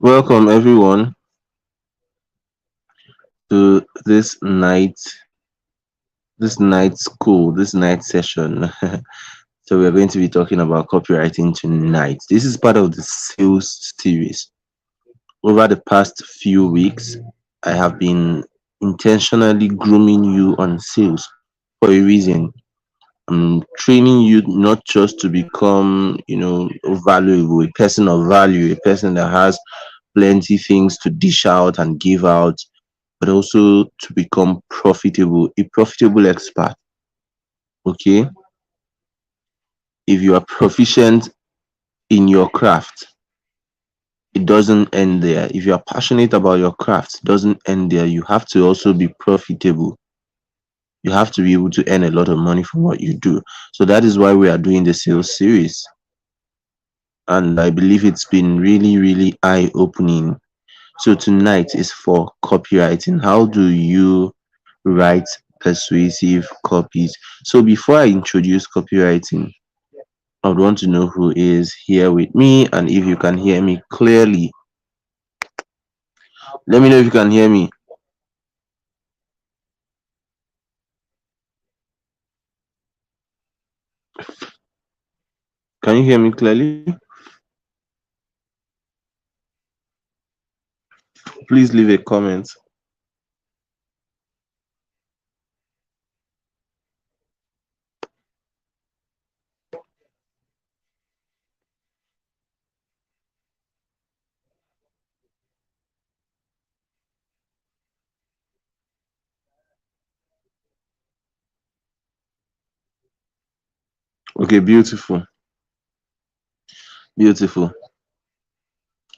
Welcome everyone to this night session. So we're going to be talking about copywriting tonight. This is part of the sales series. Over the past few weeks, I have been intentionally grooming you on sales for a reason. I'm training you not just to become, valuable, a person of value, a person that has plenty things to dish out and give out, but also to become profitable, a profitable expert. Okay. If you are proficient in your craft, it doesn't end there. If you are passionate about your craft, it doesn't end there. You have to also be profitable. You have to be able to earn a lot of money from what you do. So that is why we are doing the sales series. And I believe it's been really, really eye opening. So tonight is for copywriting. How do you write persuasive copies? So before I introduce copywriting, I would want to know who is here with me and if you can hear me clearly. Let me know if you can hear me. Can you hear me clearly? Please leave a comment. Okay, beautiful. Beautiful.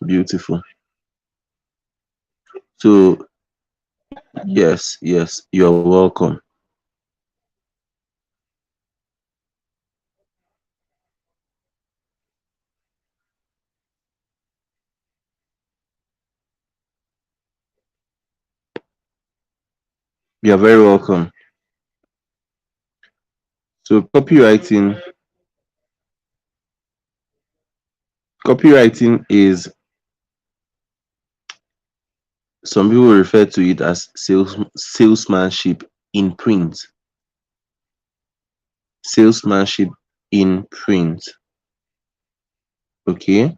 Beautiful. So, yes, you're welcome. You're very welcome. So, copywriting is, some people refer to it as salesmanship in print. Salesmanship in print. Okay.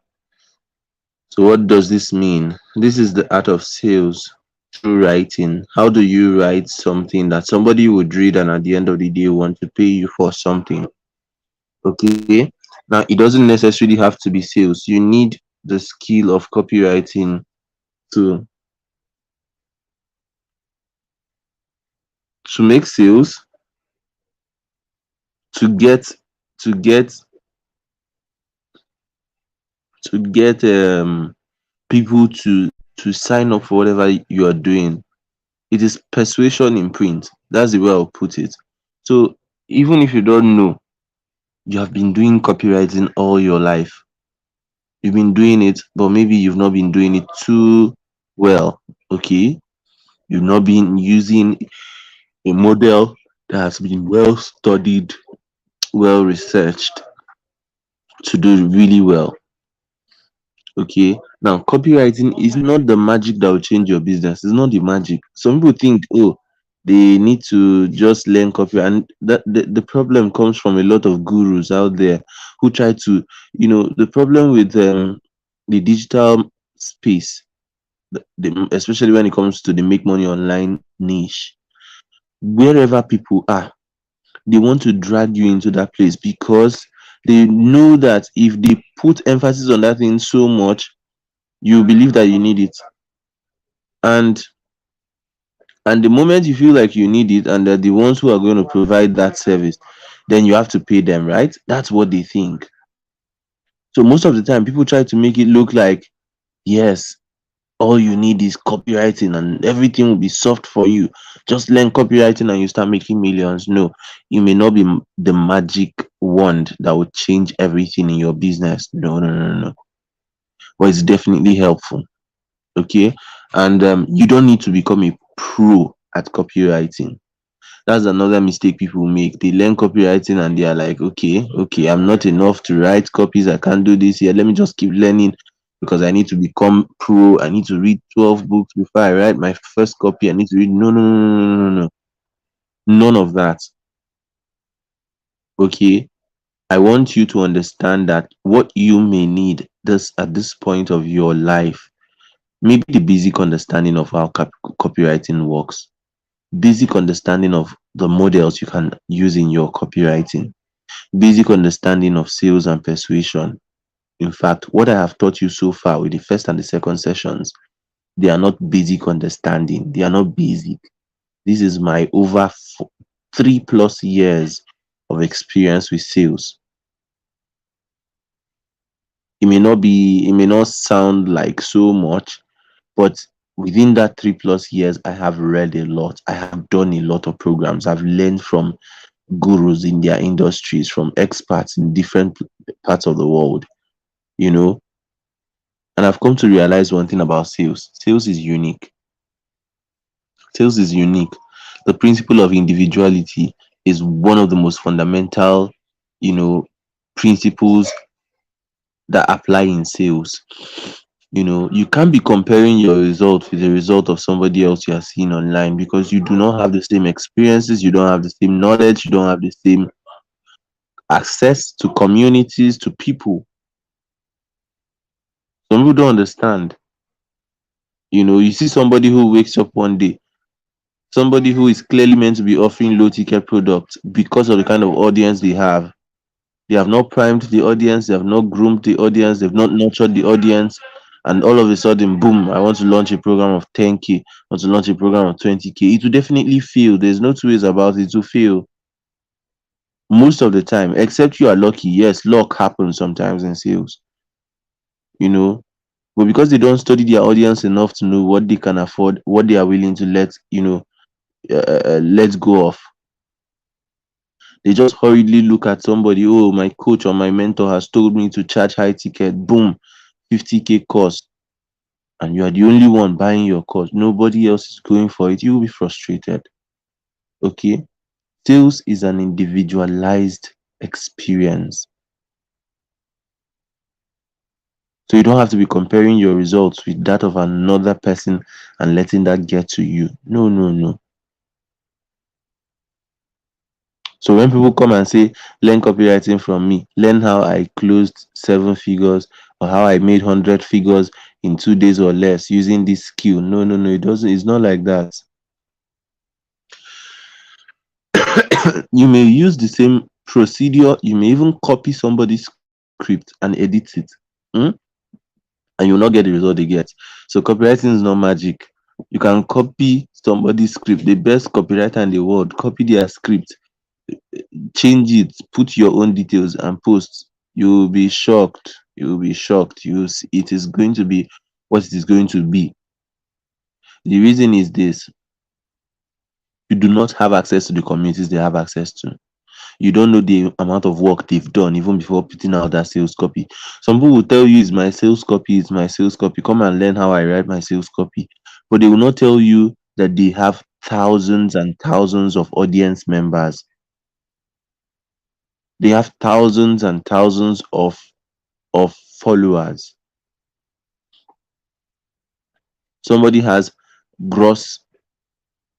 So what does this mean? This is the art of sales through writing. How do you write something that somebody would read and at the end of the day want to pay you for something? Okay. Now it doesn't necessarily have to be sales. You need the skill of copywriting to make sales, to get to get people to sign up for whatever you are doing. It is persuasion in print. That's the way I'll put it. So even if you don't know, you have been doing copywriting all your life. You've been doing it, but maybe you've not been doing it too well. Okay. You've not been using a model that has been well studied, well researched to do really well. Okay. Now, copywriting is not the magic that will change your business. It's not the magic. Some people think, oh, they need to just learn copy, and that the problem comes from a lot of gurus out there who try to, the problem with the digital space, especially when it comes to the make money online niche, wherever people are, they want to drag you into that place because they know that if they put emphasis on that thing so much, you believe that you need it. And and the moment you feel like you need it and they're the ones who are going to provide that service, then you have to pay them, right? That's what they think. So most of the time people try to make it look like, yes, all you need is copywriting and everything will be soft for you. Just learn copywriting and you start making millions. No, it may not be the magic wand that would change everything in your business. No, no, no, no. But it's definitely helpful. Okay. And you don't need to become a pro at copywriting. That's another mistake people make. They learn copywriting and they are like, okay, I'm not enough to write copies. I can't do this here. Let me just keep learning. because I need to become pro. I need to read 12 books before I write my first copy. I need to read. No, no, no, no, no, no, no. None of that. Okay. I want you to understand that what you may need this at this point of your life, maybe the basic understanding of how copywriting works, basic understanding of the models you can use in your copywriting, basic understanding of sales and persuasion. In fact, what I have taught you so far with the first and the second sessions, they are not basic understanding. They are not basic. This is my over 3+ years of experience with sales. It may not sound like so much, but within that 3+ years, I have read a lot. I have done a lot of programs. I've learned from gurus in their industries, from experts in different parts of the world, you know. And I've come to realize one thing about sales. Sales is unique. Sales is unique. The principle of individuality is one of the most fundamental, you know, principles that apply in sales. You can't be comparing your result with the result of somebody else you are seeing online, because you do not have the same experiences, you don't have the same knowledge, you don't have the same access to communities, to people. Some people don't understand. You see somebody who wakes up one day, somebody who is clearly meant to be offering low ticket products, because of the kind of audience they have. They have not primed the audience, they have not groomed the audience, they've not nurtured the audience, and all of a sudden, boom, I want to launch a program of 10K, I want to launch a program of 20K. It will definitely fail. There's no two ways about it. To fail most of the time, except you are lucky. Yes, luck happens sometimes in sales, you know, but because they don't study their audience enough to know what they can afford, what they are willing to let go of. They just hurriedly look at somebody. Oh, my coach or my mentor has told me to charge high ticket. Boom, 50K cost, and you are the only one buying your course. Nobody else is going for it. You will be frustrated. Okay. Sales is an individualized experience. So you don't have to be comparing your results with that of another person and letting that get to you. No, no, no. So when people come and say, learn copywriting from me, learn how I closed 7 figures or how I made 100 figures in 2 days or less using this skill. No, no, no, it doesn't, it's not like that. You may use the same procedure, you may even copy somebody's script and edit it, mm, and you'll not get the result they get. So copywriting is not magic. You can copy somebody's script, the best copywriter in the world, copy their script, change it, put your own details and post. You'll be shocked. You'll be shocked. It is going to be what it is going to be. The reason is this: you do not have access to the communities they have access to. You don't know the amount of work they've done even before putting out that sales copy. Some people will tell you, it's my sales copy, it's my sales copy. Come and learn how I write my sales copy. But they will not tell you that they have thousands and thousands of audience members. They have thousands and thousands of followers. Somebody has gross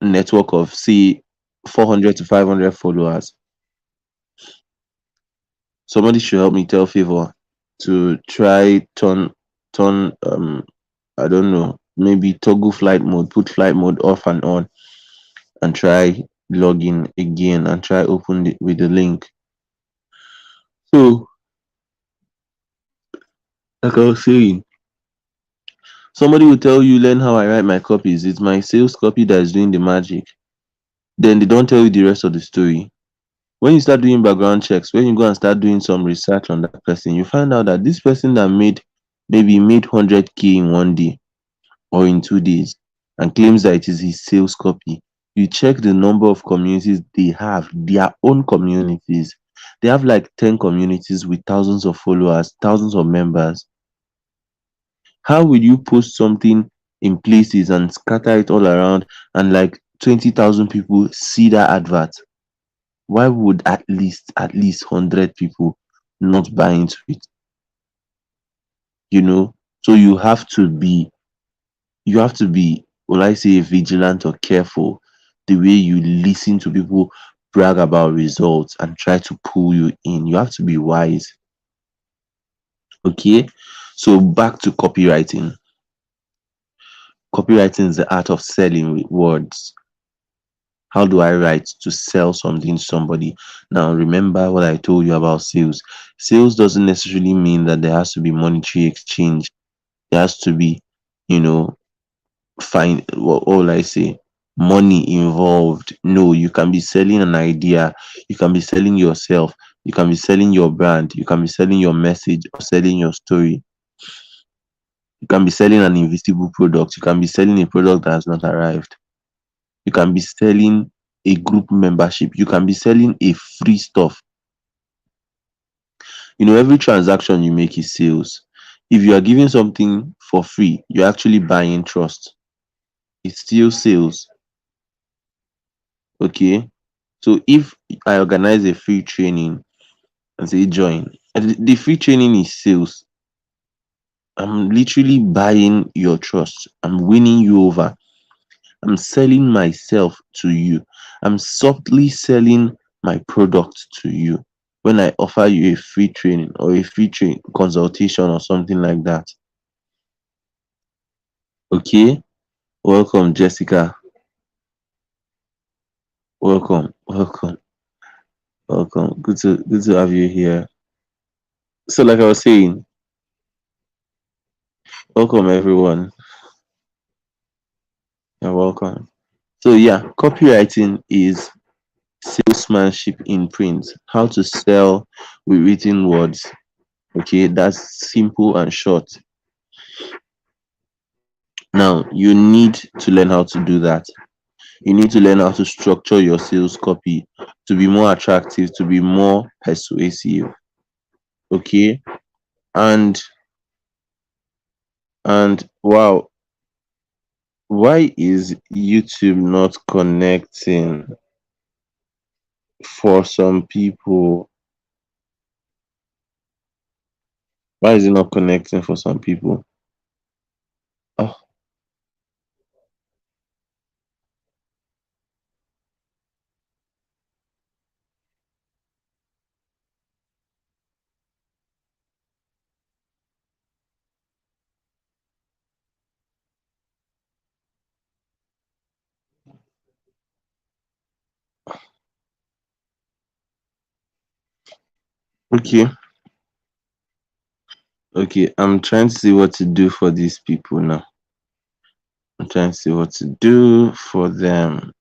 network of, say, 400 to 500 followers. Somebody should help me tell Favor to try turn I don't know, maybe toggle flight mode, put flight mode off and on, and try login again and try open it with the link. So, like I was saying, somebody will tell you, learn how I write my copies. It's my sales copy that is doing the magic. Then they don't tell you the rest of the story. When you start doing background checks, when you go and start doing some research on that person, you find out that this person that made 100K in one day or in 2 days and claims that it is his sales copy. You check the number of communities they have, their own communities. They have like 10 communities with thousands of followers, thousands of members. How will you post something in places and scatter it all around and like 20,000 people see that advert? Why would at least 100 people not buy into it? You know, So you have to be, will I say, vigilant or careful the way you listen to people brag about results and try to pull you in. You have to be wise. Okay. So back to copywriting. Copywriting is the art of selling with words. How do I write to sell something to somebody? Now, remember what I told you about sales. Sales doesn't necessarily mean that there has to be monetary exchange. There has to be, you know, fine, what will I say, money involved. No, you can be selling an idea, you can be selling yourself, you can be selling your brand, you can be selling your message or selling your story. You can be selling an invisible product, you can be selling a product that has not arrived. You can be selling a group membership, you can be selling a free stuff. Every transaction you make is sales. If you are giving something for free, you're actually buying trust. It's still sales. Okay. So if I organize a free training and say join, and the free training is sales. I'm literally buying your trust. I'm winning you over. I'm selling myself to you. I'm softly selling my product to you when I offer you a free training or a free consultation or something like that. Okay. Welcome, Jessica. Welcome, welcome, welcome. Good to have you here. So, like I was saying, welcome everyone. You're welcome. So yeah, copywriting is salesmanship in print. How to sell with written words. Okay, that's simple and short. Now you need to learn how to do that. You need to learn how to structure your sales copy to be more attractive, to be more persuasive. Okay, and wow, why is YouTube not connecting for some people? Why is it not connecting for some people? Oh, okay, okay. I'm trying to see what to do for these people now. I'm trying to see what to do for them.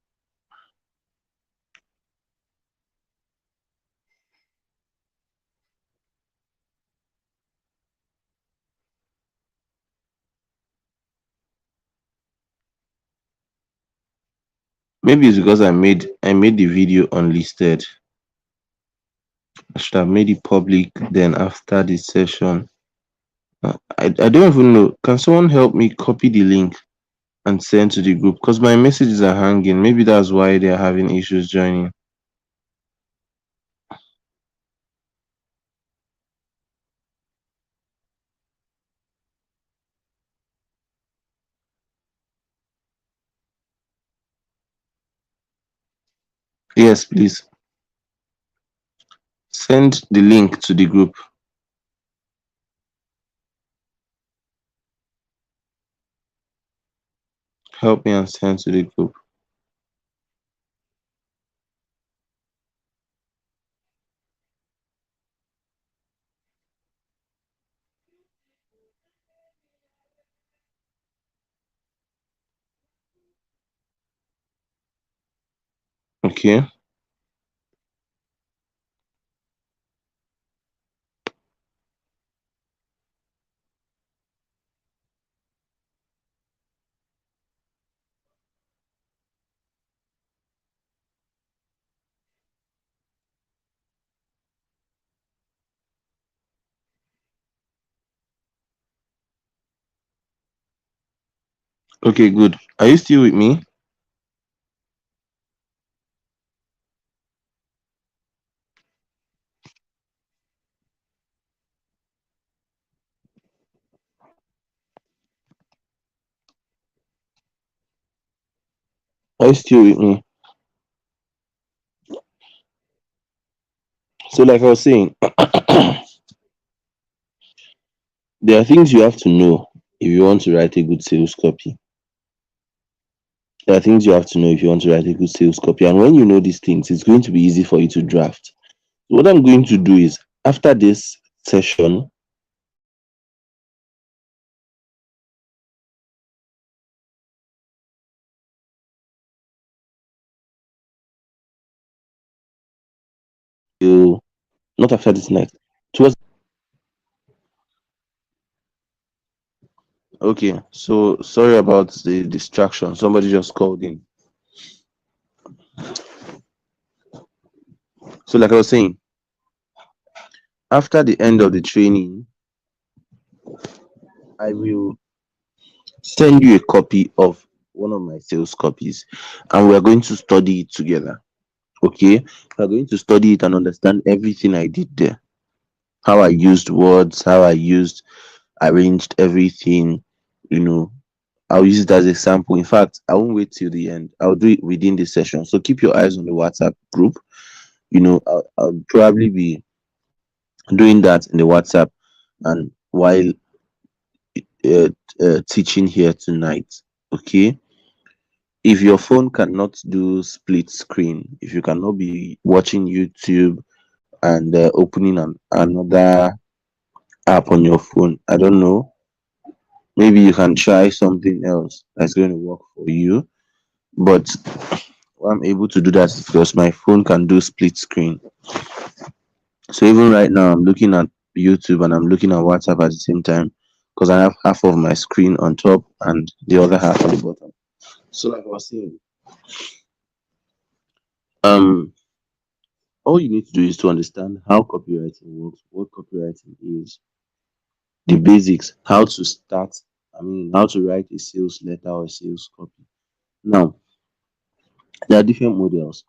Maybe it's because I made the video unlisted. I should have made it public then after the session. I don't even know. Can someone help me copy the link and send to the group? Because my messages are hanging. Maybe that's why they're having issues joining. Yes, please. Send the link to the group. Help me and send to the group. Okay. Okay, good. Are you still with me? Are you still with me? So, like I was saying, there are things you have to know if you want to write a good sales copy. There are things you have to know if you want to write a good sales copy. And when you know these things, it's going to be easy for you to draft. So what I'm going to do is after this session, you not after this night. Towards okay, so sorry about the distraction. Somebody just called in. So, like I was saying, after the end of the training, I will send you a copy of one of my sales copies, and we're going to study it together. Okay, we're going to study it and understand everything I did there. How I used words, how I used arranged everything, you know. I'll use it as a sample. In fact, I won't wait till the end. I'll do it within this session. So keep your eyes on the WhatsApp group. I'll probably be doing that in the WhatsApp and while uh, teaching here tonight. Okay. If your phone cannot do split screen, if you cannot be watching YouTube and opening another app on your phone, I don't know. Maybe you can try something else that's going to work for you. But why I'm able to do that is because my phone can do split screen. So even right now, I'm looking at YouTube and I'm looking at WhatsApp at the same time because I have half of my screen on top and the other half on the bottom. So like I was saying, um, all you need to do is to understand how copywriting works, what copywriting is, the basics, how to start. How to write a sales letter or a sales copy. Now, there are different models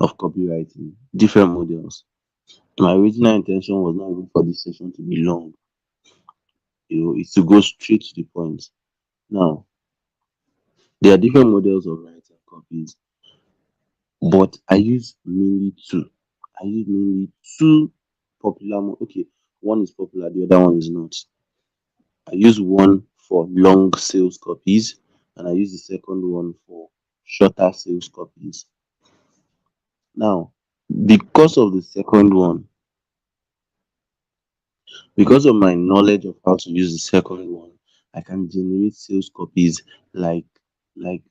of copywriting, different models. My original intention was not even for this session to be long. It's to go straight to the point. Now, there are different models of writing copies, but I use mainly two. I use mainly two popular. Okay, one is popular, the other one is not. I use one for long sales copies, and I use the second one for shorter sales copies. Now, because of the second one, because of my knowledge of how to use the second one, I can generate sales copies like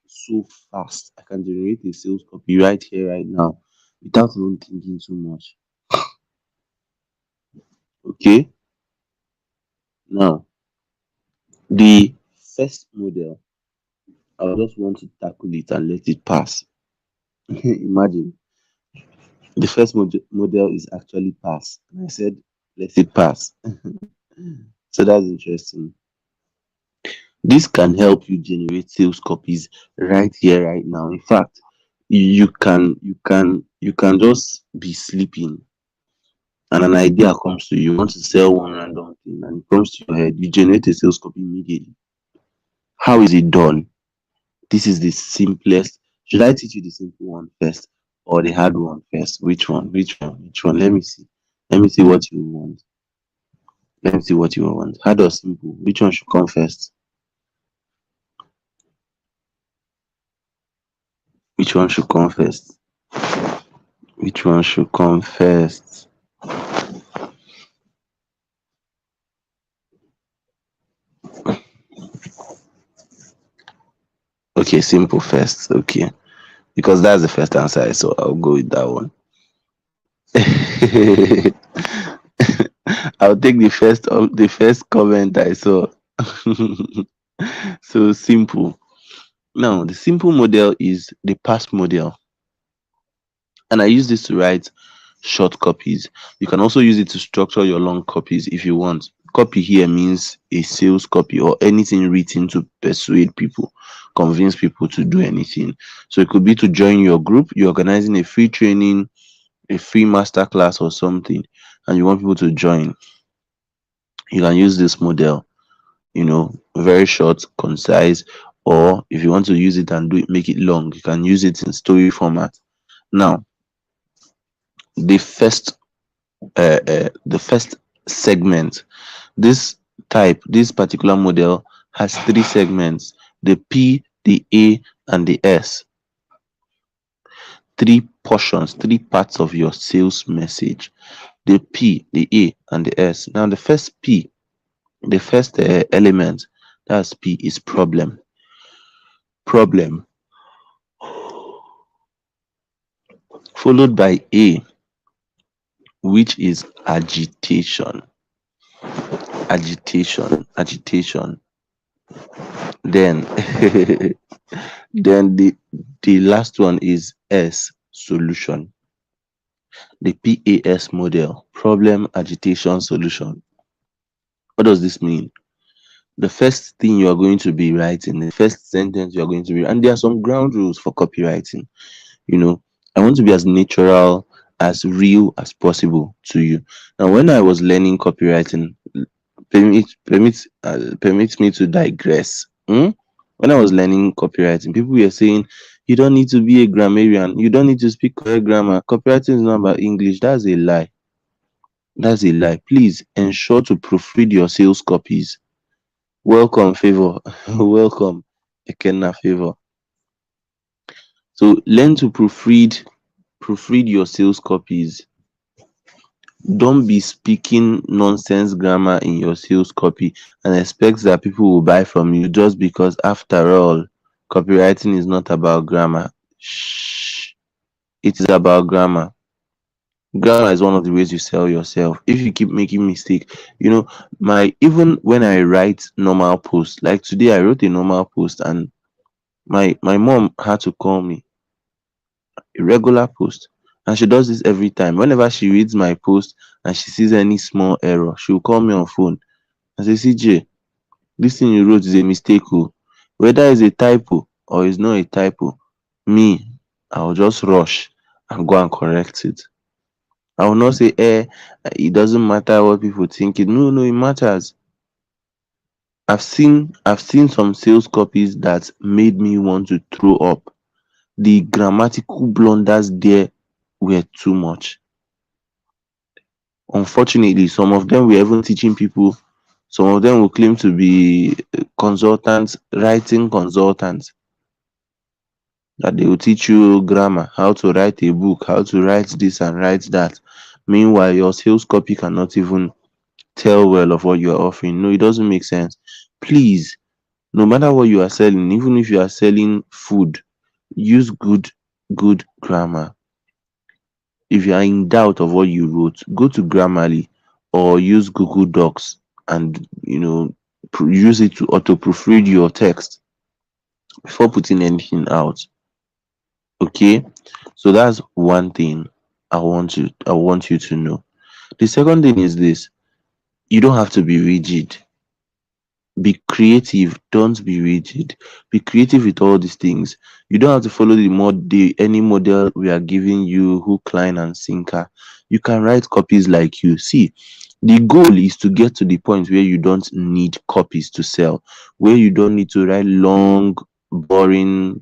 so fast. I can generate a sales copy right here, right now, without even thinking too much. Okay. Now, the first model, I just want to tackle it and let it pass. Imagine the first model is actually pass. And I said, let it pass. So that's interesting. This can help you generate sales copies right here, right now. In fact, you can just be sleeping and an idea comes to you. You want to sell one random thing and it comes to your head. You generate a sales copy immediately. How is it done? This is the simplest. Should I teach you the simple one first or the hard one first? Which one? Which one? Which one? Let me see. Let me see what you want. Let me see what you want. Hard or simple? Which one should come first? Which one should come first? Which one should come first? Okay, simple first. Okay, because that's the first answer, so I'll go with that one. I'll take the first comment I saw. So simple. Now, the simple model is the past model, and I use this to write short copies. You can also use it to structure your long copies if you want. Copy here means a sales copy or anything written to persuade people, convince people to do anything. So it could be to join your group, you're organizing a free training, a free masterclass or something, and you want people to join. You can use this model, very short, concise, or if you want to use it and do it, make it long, you can use it in story format. Now, the first the first segment, this this particular model has three segments: the P, the A, and the S. Three portions, three parts of your sales message: the P, the A, and the S. Now, the first P, the first element, that's P, is problem. Problem, followed by A, which is agitation. Agitation. Then, then the last one is S, solution. The PAS model: problem, agitation, solution. What does this mean? The first thing you are going to be writing, the first sentence you are going to be, and there are some ground rules for copywriting. You know, I want to be as natural, as real as possible to you. Now, when I was learning copywriting, permit me to digress. When I was learning copywriting, people were saying you don't need to be a grammarian, you don't need to speak correct grammar. Copywriting is not about English. That's a lie. That's a lie. Please ensure to proofread your sales copies. Welcome, Favor. Welcome, Ekenna Favor. So learn to proofread your sales copies. Don't be speaking nonsense grammar in your sales copy and expect that people will buy from you, just because, after all, copywriting is not about grammar. Shh. It is about grammar. Grammar is one of the ways you sell yourself. If you keep making mistake, my even when I write normal post, like today I wrote a normal post and my mom had to call me, a regular post, and she does this every time. Whenever she reads my post and she sees any small error, she will call me on phone and say, CJ, this thing you wrote is a mistake. Oh. Whether it's a typo or it's not a typo, me, I'll just rush and go and correct it. I will not say, it doesn't matter what people think. No, it matters. I've seen some sales copies that made me want to throw up. The grammatical blunders there were too much. Unfortunately, some of them were even teaching people. Some of them will claim to be consultants, writing consultants, that they will teach you grammar, how to write a book, how to write this and write that. Meanwhile, your sales copy cannot even tell well of what you are offering. No, it doesn't make sense. Please, no matter what you are selling, even if you are selling food, use good grammar. If you are in doubt of what you wrote, go to Grammarly or use Google Docs and use it to auto proofread your text before putting anything out. Okay, so that's one thing I want you to know. The second thing is this: you don't have to be rigid. Be creative, don't be rigid. Be creative with all these things. You don't have to follow any model we are giving you, hook, line, and sinker. You can write copies like you see. The goal is to get to the point where you don't need copies to sell, where you don't need to write long, boring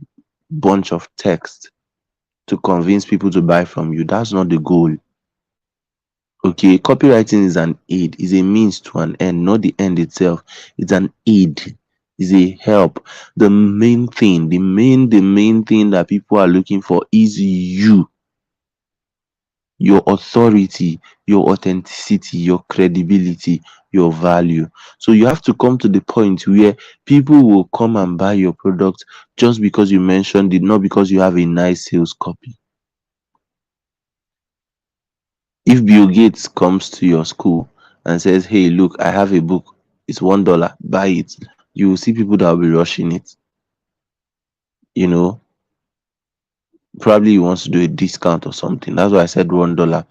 bunch of text to convince people to buy from you. That's not the goal. Okay, copywriting is an aid, is a means to an end, not the end itself. It's an aid, is a help. The main thing, the main thing that people are looking for is you, your authority, your authenticity, your credibility, your value. So you have to come to the point where people will come and buy your product just because you mentioned it, not because you have a nice sales copy. If Bill Gates comes to your school and says, hey, look, I have a book, it's $1, buy it, you will see people that will be rushing it. You know, probably he wants to do a discount or something. That's why I said $1.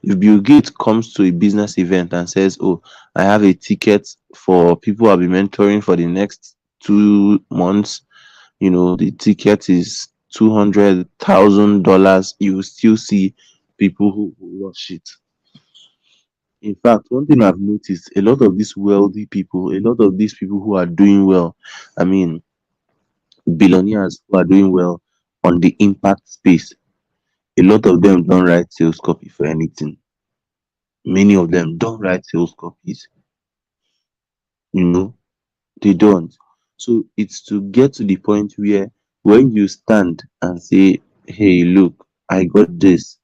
If Bill Gates comes to a business event and says, oh, I have a ticket for people I'll be mentoring for the next 2 months, the ticket is $200,000, you will still see people who will rush it. In fact, one thing I've noticed, a lot of these wealthy people, a lot of these people who are doing well, I mean, Billionaires who are doing well on the impact space, a lot of them don't write sales copy for anything. Many of them don't write sales copies, you know, they don't. So it's to get to the point where when you stand and say, hey, look, I got this.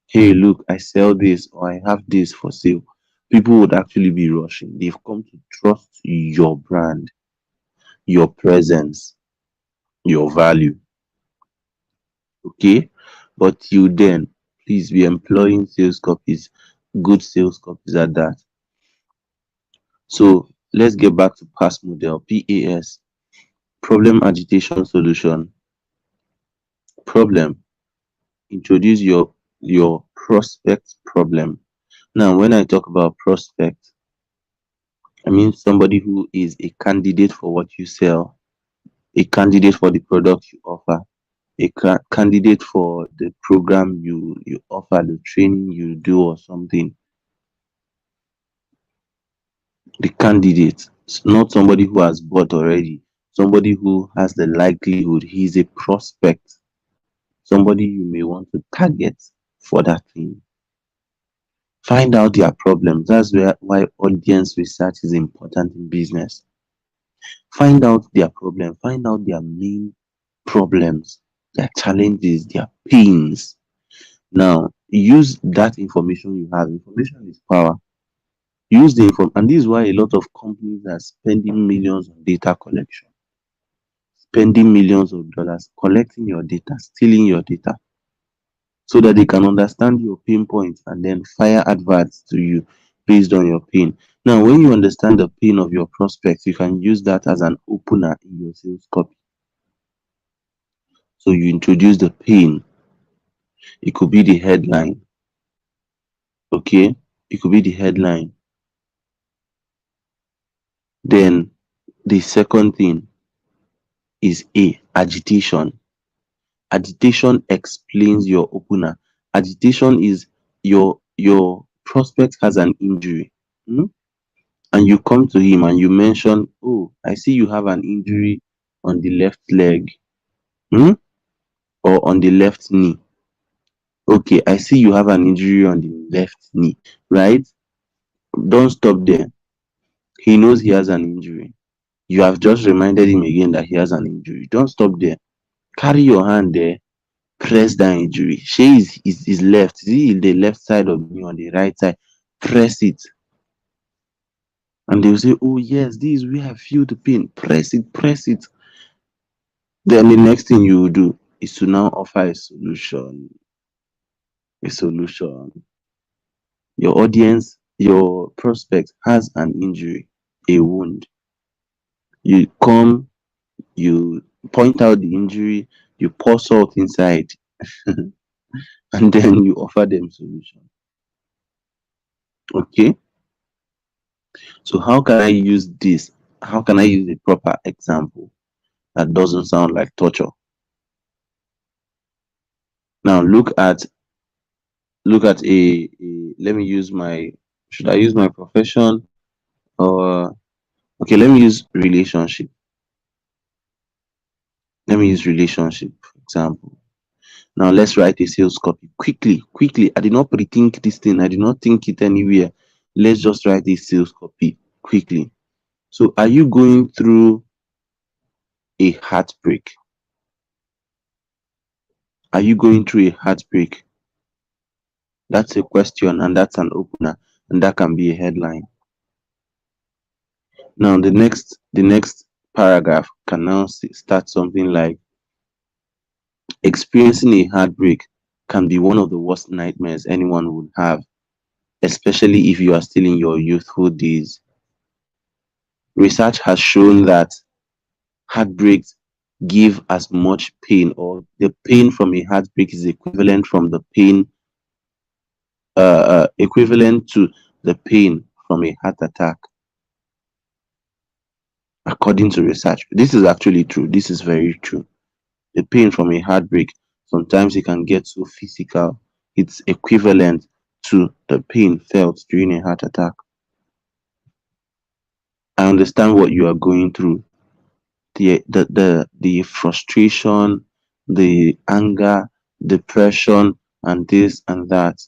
Hey, look, I sell this or I have this for sale. People would actually be rushing. They've come to trust your brand, your presence, your value. Okay. But till then, please be employing sales copies, good sales copies at that. So let's get back to past model, PAS, problem, agitation, solution. Problem, introduce your prospect problem. Now, when I talk about prospect, I mean somebody who is a candidate for what you sell, a candidate for the product you offer, a candidate for the program you offer, the training you do or something. The candidate, not somebody who has bought already, somebody who has the likelihood, he's a prospect, somebody you may want to target for that thing. Find out their problems. That's why audience research is important in business. Find out their problem, find out their main problems, their challenges, their pains. Now, use that information you have. Information is power. Use the info, and this is why a lot of companies are spending millions on data collection, spending millions of dollars collecting your data, stealing your data, so that they can understand your pain points and then fire adverts to you based on your pain. Now, when you understand the pain of your prospects, you can use that as an opener in your sales copy. So you introduce the pain. It could be the headline. Okay? It could be the headline. Then the second thing is agitation. Agitation explains your opener. Agitation is your prospect has an injury. And you come to him and you mention, oh, I see you have an injury on the left leg, hmm? Or on the left knee. Okay, I see you have an injury on the left knee, right? Don't stop there. He knows he has an injury. You have just reminded him again that he has an injury. Don't stop there. Carry your hand there, press that injury. She is left. See the left side of me on the right side. Press it. And they'll say, oh yes, this is where I feel the pain. Press it, press it. Then the next thing you will do is to now offer a solution. A solution. Your audience, your prospect has an injury, a wound. You come, you point out the injury, you pour salt inside, and then you offer them solution. Okay. So how can I use this? How can I use a proper example that doesn't sound like torture? Now look at let me use my, should I use my profession or okay, let me use relationship. Let me use relationship, for example. Now let's write a sales copy quickly, quickly. I did not pre-think this thing. I did not think it anywhere. Let's just write a sales copy quickly. So are you going through a heartbreak? Are you going through a heartbreak? That's a question and that's an opener and that can be a headline. Now the next paragraph can now start something like experiencing a heartbreak can be one of the worst nightmares anyone would have, especially if you are still in your youthful days. Research has shown that heartbreaks give as much pain, or the pain from a heartbreak is equivalent to the pain from a heart attack, according to research. This is actually true. This is very true. The pain from a heartbreak, sometimes it can get so physical. It's equivalent to the pain felt during a heart attack. I understand what you are going through. the frustration, the anger, depression, and this and that.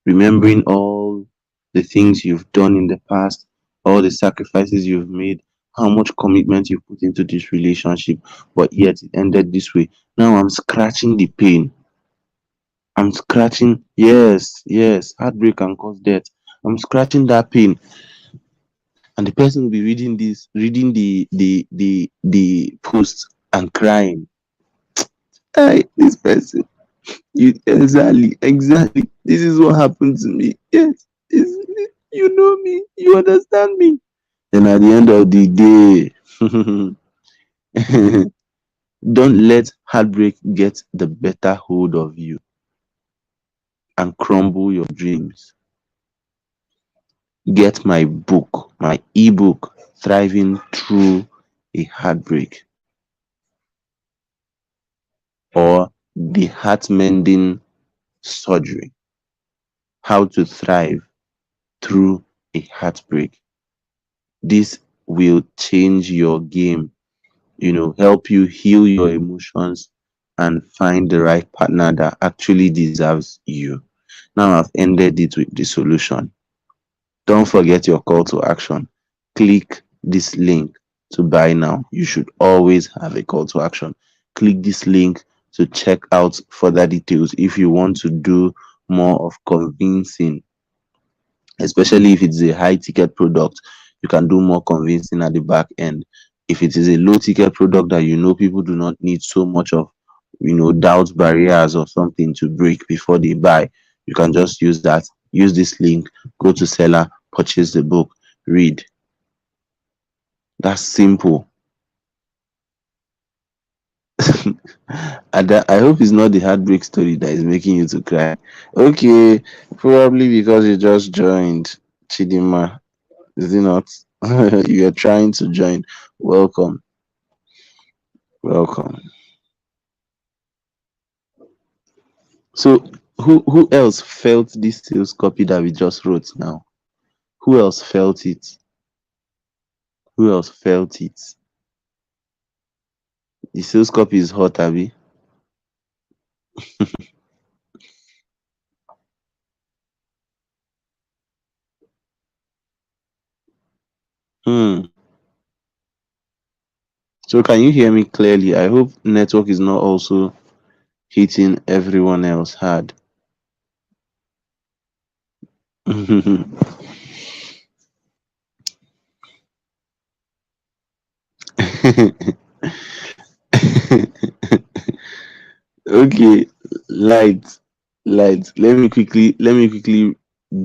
Remembering all the things you've done in the past, all the sacrifices you've made, how much commitment you put into this relationship, but yet it ended this way. Now I'm scratching the pain. I'm scratching, yes, yes, heartbreak can cause death. I'm scratching that pain, and the person will be reading this, reading the post and crying. Hey, this person, you exactly, exactly. This is what happened to me. Yes, you know me, you understand me. Then at the end of the day, don't let heartbreak get the better hold of you and crumble your dreams. Get my book, my ebook, Thriving Through a Heartbreak, or The Heart Mending Surgery, How to Thrive Through a Heartbreak. This will change your game, help you heal your emotions and find the right partner that actually deserves you. Now I've ended it with the solution. Don't forget your call to action. Click this link to buy now. You should always have a call to action. Click this link to check out further details if you want to do more of convincing, especially if it's a high ticket product. You can do more convincing at the back end. If it is a low ticket product that people do not need so much of, doubt barriers or something to break before they buy, you can just use this link, go to seller, purchase the book, read. That's simple. And I hope it's not the heartbreak story that is making you to cry. Okay, probably because you just joined, Chidima. Is it not? You are trying to join. Welcome, welcome. So, who else felt this sales copy that we just wrote now? Who else felt it? Who else felt it? The sales copy is hot, Abby. Hmm. So, can you hear me clearly? I hope network is not also hitting everyone else hard. Okay, light, light. Let me quickly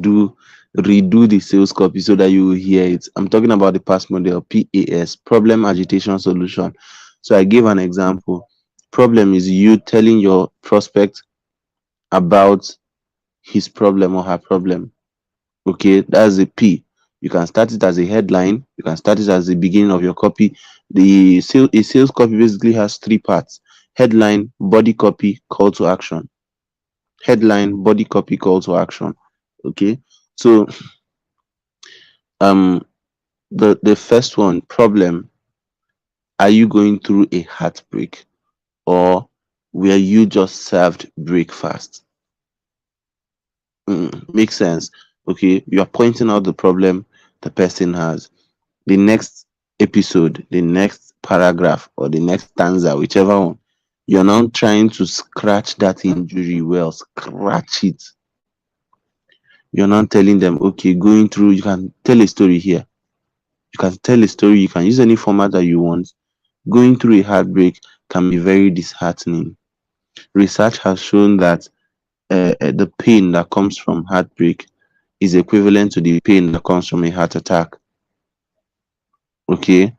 do redo the sales copy so that you will hear it. I'm talking about the past model, PAS, problem agitation solution. So I gave an example. Problem is you telling your prospect about his problem or her problem. Okay, that's a P. You can start it as a headline. You can start it as the beginning of your copy. A sales copy basically has three parts: headline, body copy, call to action. Headline, body copy, call to action. Okay, so um, the first one, problem. Are you going through a heartbreak, or were you just served breakfast? Makes sense. Okay, you are pointing out the problem the person has. The next episode, the next paragraph, or the next stanza, whichever one, you're now trying to scratch that injury well, scratch it. You're not telling them, okay, going through, you can tell a story here. You can tell a story, you can use any format that you want. Going through a heartbreak can be very disheartening. Research has shown that the pain that comes from heartbreak is equivalent to the pain that comes from a heart attack. Okay,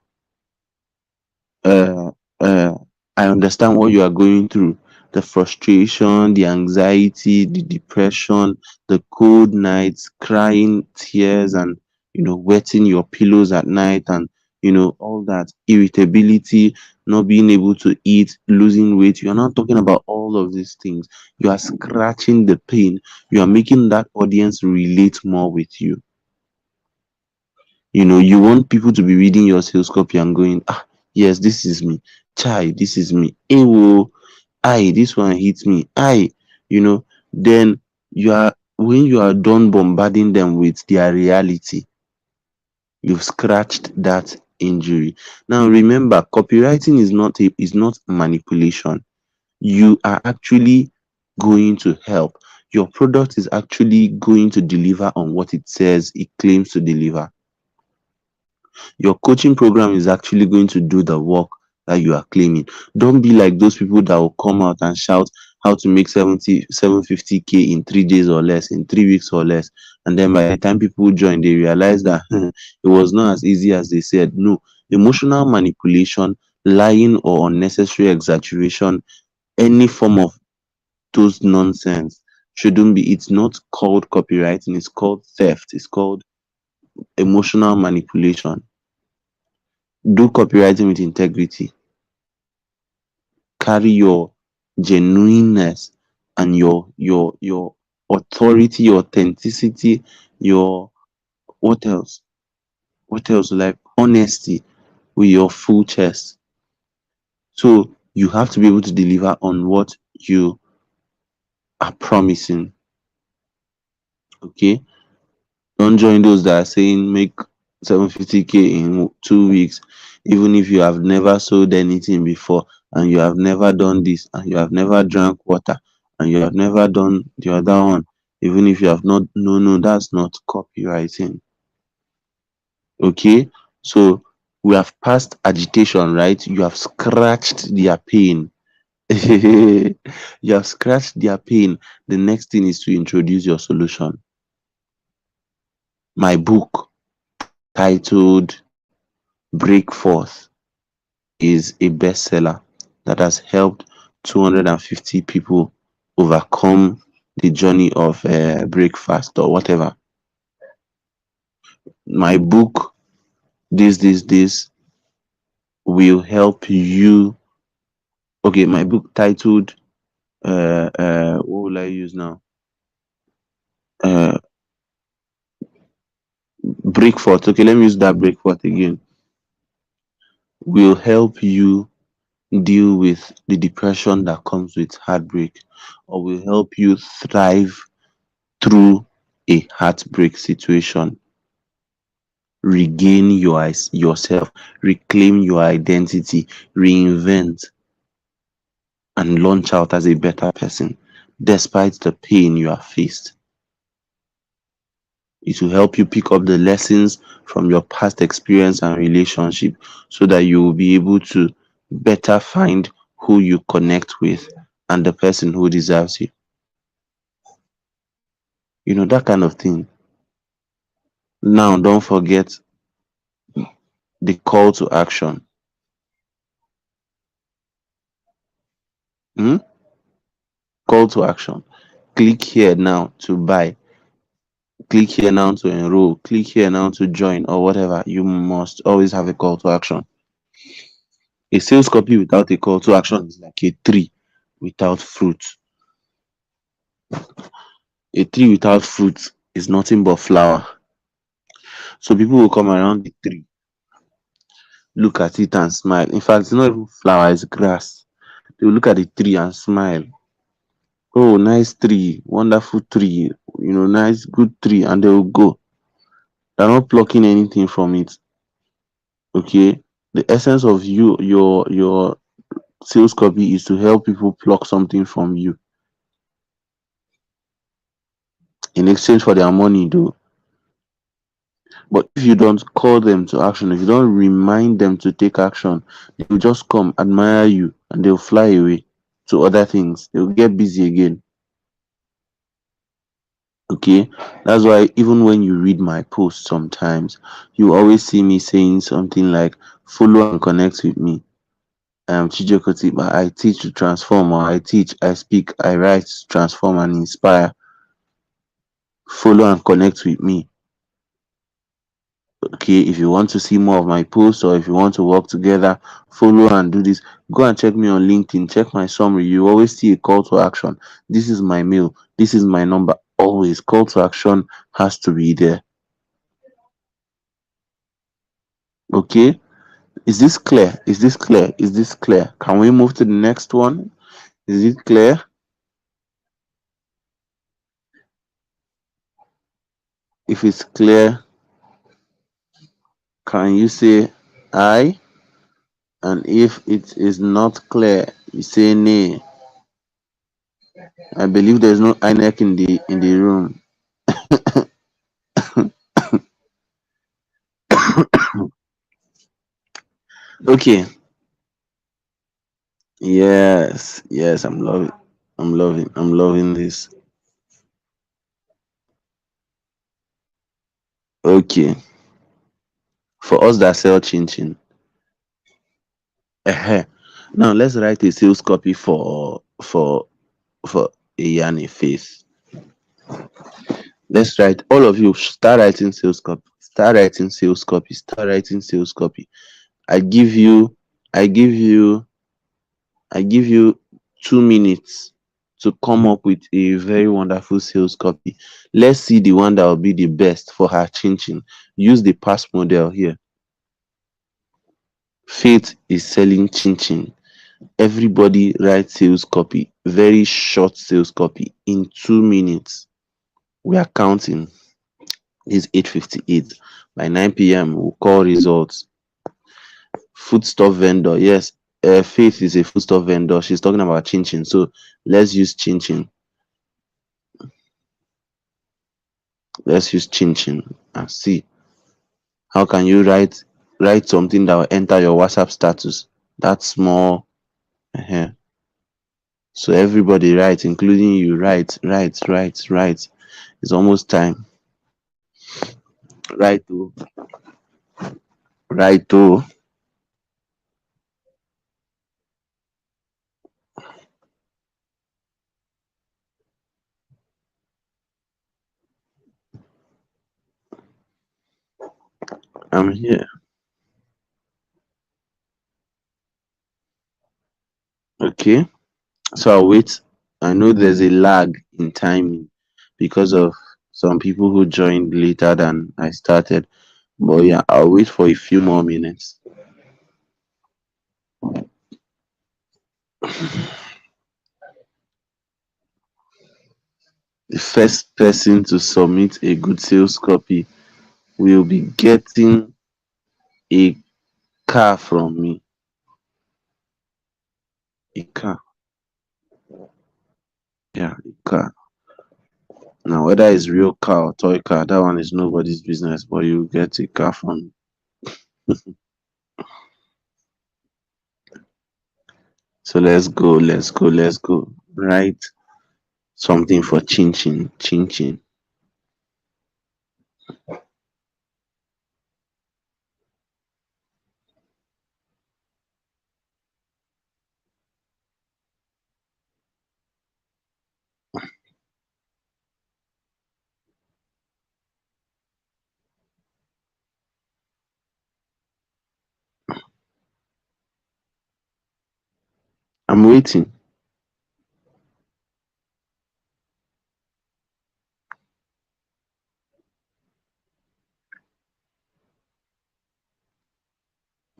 uh, uh, I understand what you are going through, the frustration, the anxiety, the depression, the cold nights, crying tears, and wetting your pillows at night, and all that irritability, not being able to eat, losing weight. You're not talking about all of these things. You are scratching the pain. You are making that audience relate more with you. You want people to be reading your sales copy and going, ah, Yes, this is me. Chai, this is me. Ewo, I, this one hits me. I, you know, then you are when you are done bombarding them with their reality, you've scratched that injury. Now remember, copywriting is not manipulation. You are actually going to help. Your product is actually going to deliver on what it says it claims to deliver. Your coaching program is actually going to do the work that you are claiming. Don't be like those people that will come out and shout how to make 750K in 3 days or less, in 3 weeks or less. And then by the time people join, they realize that it was not as easy as they said. No, emotional manipulation, lying or unnecessary exaggeration, any form of those nonsense shouldn't be. It's not called copywriting, it's called theft, it's called emotional manipulation. Do copywriting with integrity. Carry your genuineness and your authority, your authenticity, your what else? What else? Like honesty with your full chest. So you have to be able to deliver on what you are promising. Okay. Don't join those that are saying make 750K in 2 weeks, even if you have never sold anything before, and you have never done this, and you have never drank water, and you have never done the other one, even if you have not. No, no, that's not copywriting. Okay, so we have passed agitation, right? You have scratched their pain. You have scratched their pain. The next thing is to introduce your solution. My book titled Break Forth is a bestseller that has helped 250 people overcome the journey of breakfast or whatever. My book, this will help you. Okay, my book titled what will I use now? Uh, Break Forth. Okay, let me use that Break Forth again. Will help you deal with the depression that comes with heartbreak, or will help you thrive through a heartbreak situation, regain yourself, reclaim your identity, reinvent, and launch out as a better person despite the pain you have faced. It will help you pick up the lessons from your past experience and relationship so that you will be able to better find who you connect with and the person who deserves you. That kind of thing. Now, don't forget the call to action. Hmm? Call to action. Click here now to buy. Click here now to enroll. Click here now to join or whatever. You must always have a call to action. A sales copy without a call to action is like a tree without fruit. A tree without fruit is nothing but flower. So people will come around the tree, look at it and smile. In fact, it's not even flower, it's grass. They will look at the tree and smile. Oh, nice tree, wonderful tree, nice, good tree, and they will go. They're not plucking anything from it. Okay. The essence of your sales copy is to help people pluck something from you in exchange for their money, though. But if you don't call them to action, if you don't remind them to take action, they will just come, admire you, and they'll fly away to other things. They'll get busy again. Okay. That's why even when you read my posts sometimes, you always see me saying something like follow and connect with me. Chijoko Tiba. I teach to transform, or I teach, I speak, I write to transform and inspire. Follow and connect with me. Okay, if you want to see more of my posts or if you want to work together, follow and do this. Go and check me on LinkedIn, check my summary. You always see a call to action. This is my mail, this is my number. Always call to action has to be there. Okay, Is this clear? Is this clear? Is this clear? Can we move to the next one? Is it clear? If it's clear, can you say I? And if it is not clear, you say nay. I believe there's no INEC in the room. Okay. Yes, yes, I'm loving this. Okay. For us that sell chin chin. Now let's write a sales copy for a yarn face. Let's write, all of you start writing sales copy. Start writing sales copy. Start writing sales copy. I give you I give you I give you 2 minutes to come up with a very wonderful sales copy. Let's see the one that will be the best for her chin chin. Use the past model here. Faith is selling chin chin. Everybody write sales copy, very short sales copy in 2 minutes. We are counting. It's 8:58. By 9 p.m., we'll call results. Foodstuff vendor. Yes, Faith is a foodstuff vendor. She's talking about chin chin. So let's use chin chin. Let's use chin chin and see how can you write something that will enter your WhatsApp status. That's small. So everybody write, including you. Write. It's almost time. Right to right to. I'm here. Okay. So I'll wait. I know there's a lag in timing because of some people who joined later than I started. But yeah, I'll wait for a few more minutes. The first person to submit a good sales copy will be getting a car from me. A car. Yeah, a car. Now, whether it's real car or toy car, that one is nobody's business, but you get a car from me. So let's go. Write something for chin chin. Chin chin. I'm waiting.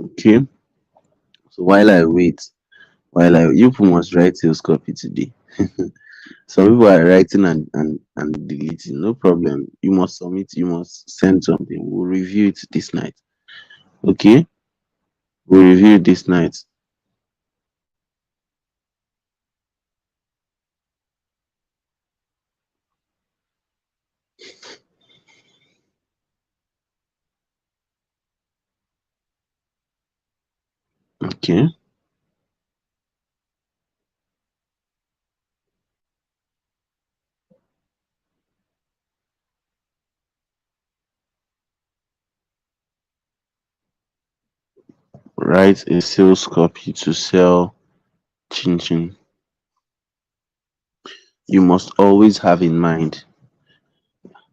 Okay. So while you people must write sales copy today. Some people are writing and deleting. No problem. You must submit, you must send something. We'll review it this night. Okay? We'll review it this night. Okay. Write a sales copy to sell chin chin. You must always have in mind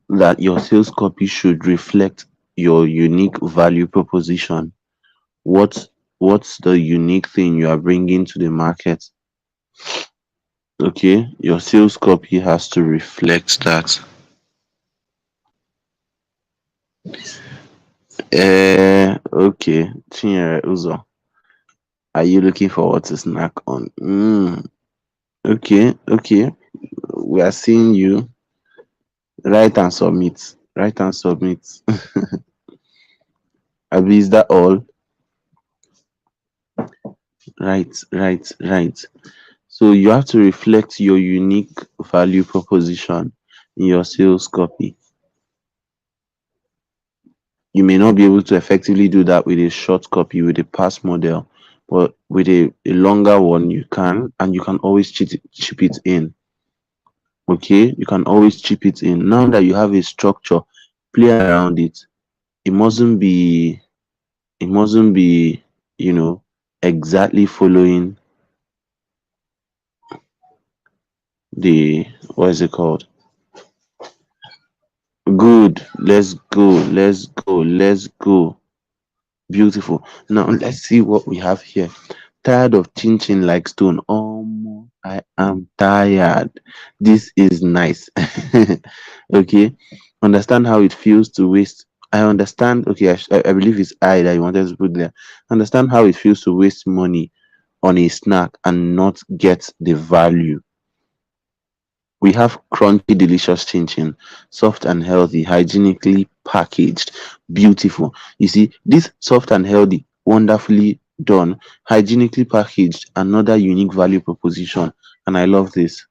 that your sales copy should reflect your unique value proposition. What what's the unique thing you are bringing to the market? Okay, your sales copy has to reflect that. Okay. Chinyere Uzo, are you looking for what to snack on? Okay, okay. We are seeing you. Write and submit. Write and submit. Abi, is that all? Right, right, right. So you have to reflect your unique value proposition in your sales copy. You may not be able to effectively do that with a short copy, with a pass model, but with a longer one, you can, and you can always chip it in. Okay, you can always chip it in. Now that you have a structure, play around it. It mustn't be, it mustn't be, you know, exactly following the, what is it called? Good. Let's go. Let's go. Let's go. Beautiful. Now let's see what we have here. Tired of chin like stone. I am tired. This is nice. Okay. Understand how it feels to waste. I understand. Okay, I believe it's I that you wanted to put there. Understand how it feels to waste money on a snack and not get the value. We have crunchy, delicious chin chin, soft and healthy, hygienically packaged, beautiful. You see, this soft and healthy, wonderfully done, hygienically packaged, another unique value proposition. And I love this.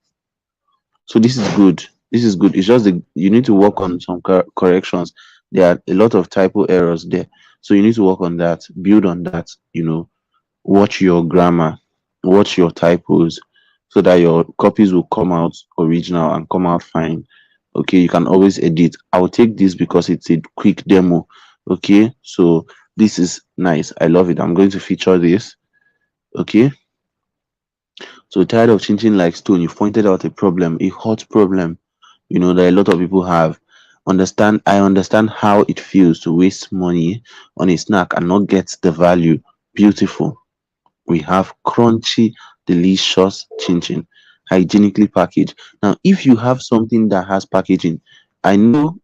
So this is good. This is good. It's just you need to work on some corrections. There are a lot of typo errors there. So you need to work on that, build on that, watch your grammar, watch your typos, so that your copies will come out original and come out fine. Okay, you can always edit. I'll take this because it's a quick demo. Okay, so this is nice. I love it. I'm going to feature this. Okay, so tired of changing like stone. You've pointed out a problem, a hot problem, that a lot of people have. I understand how it feels to waste money on a snack and not get the value. Beautiful. We have crunchy, delicious chin chin, hygienically packaged. Now, if you have something that has packaging, I know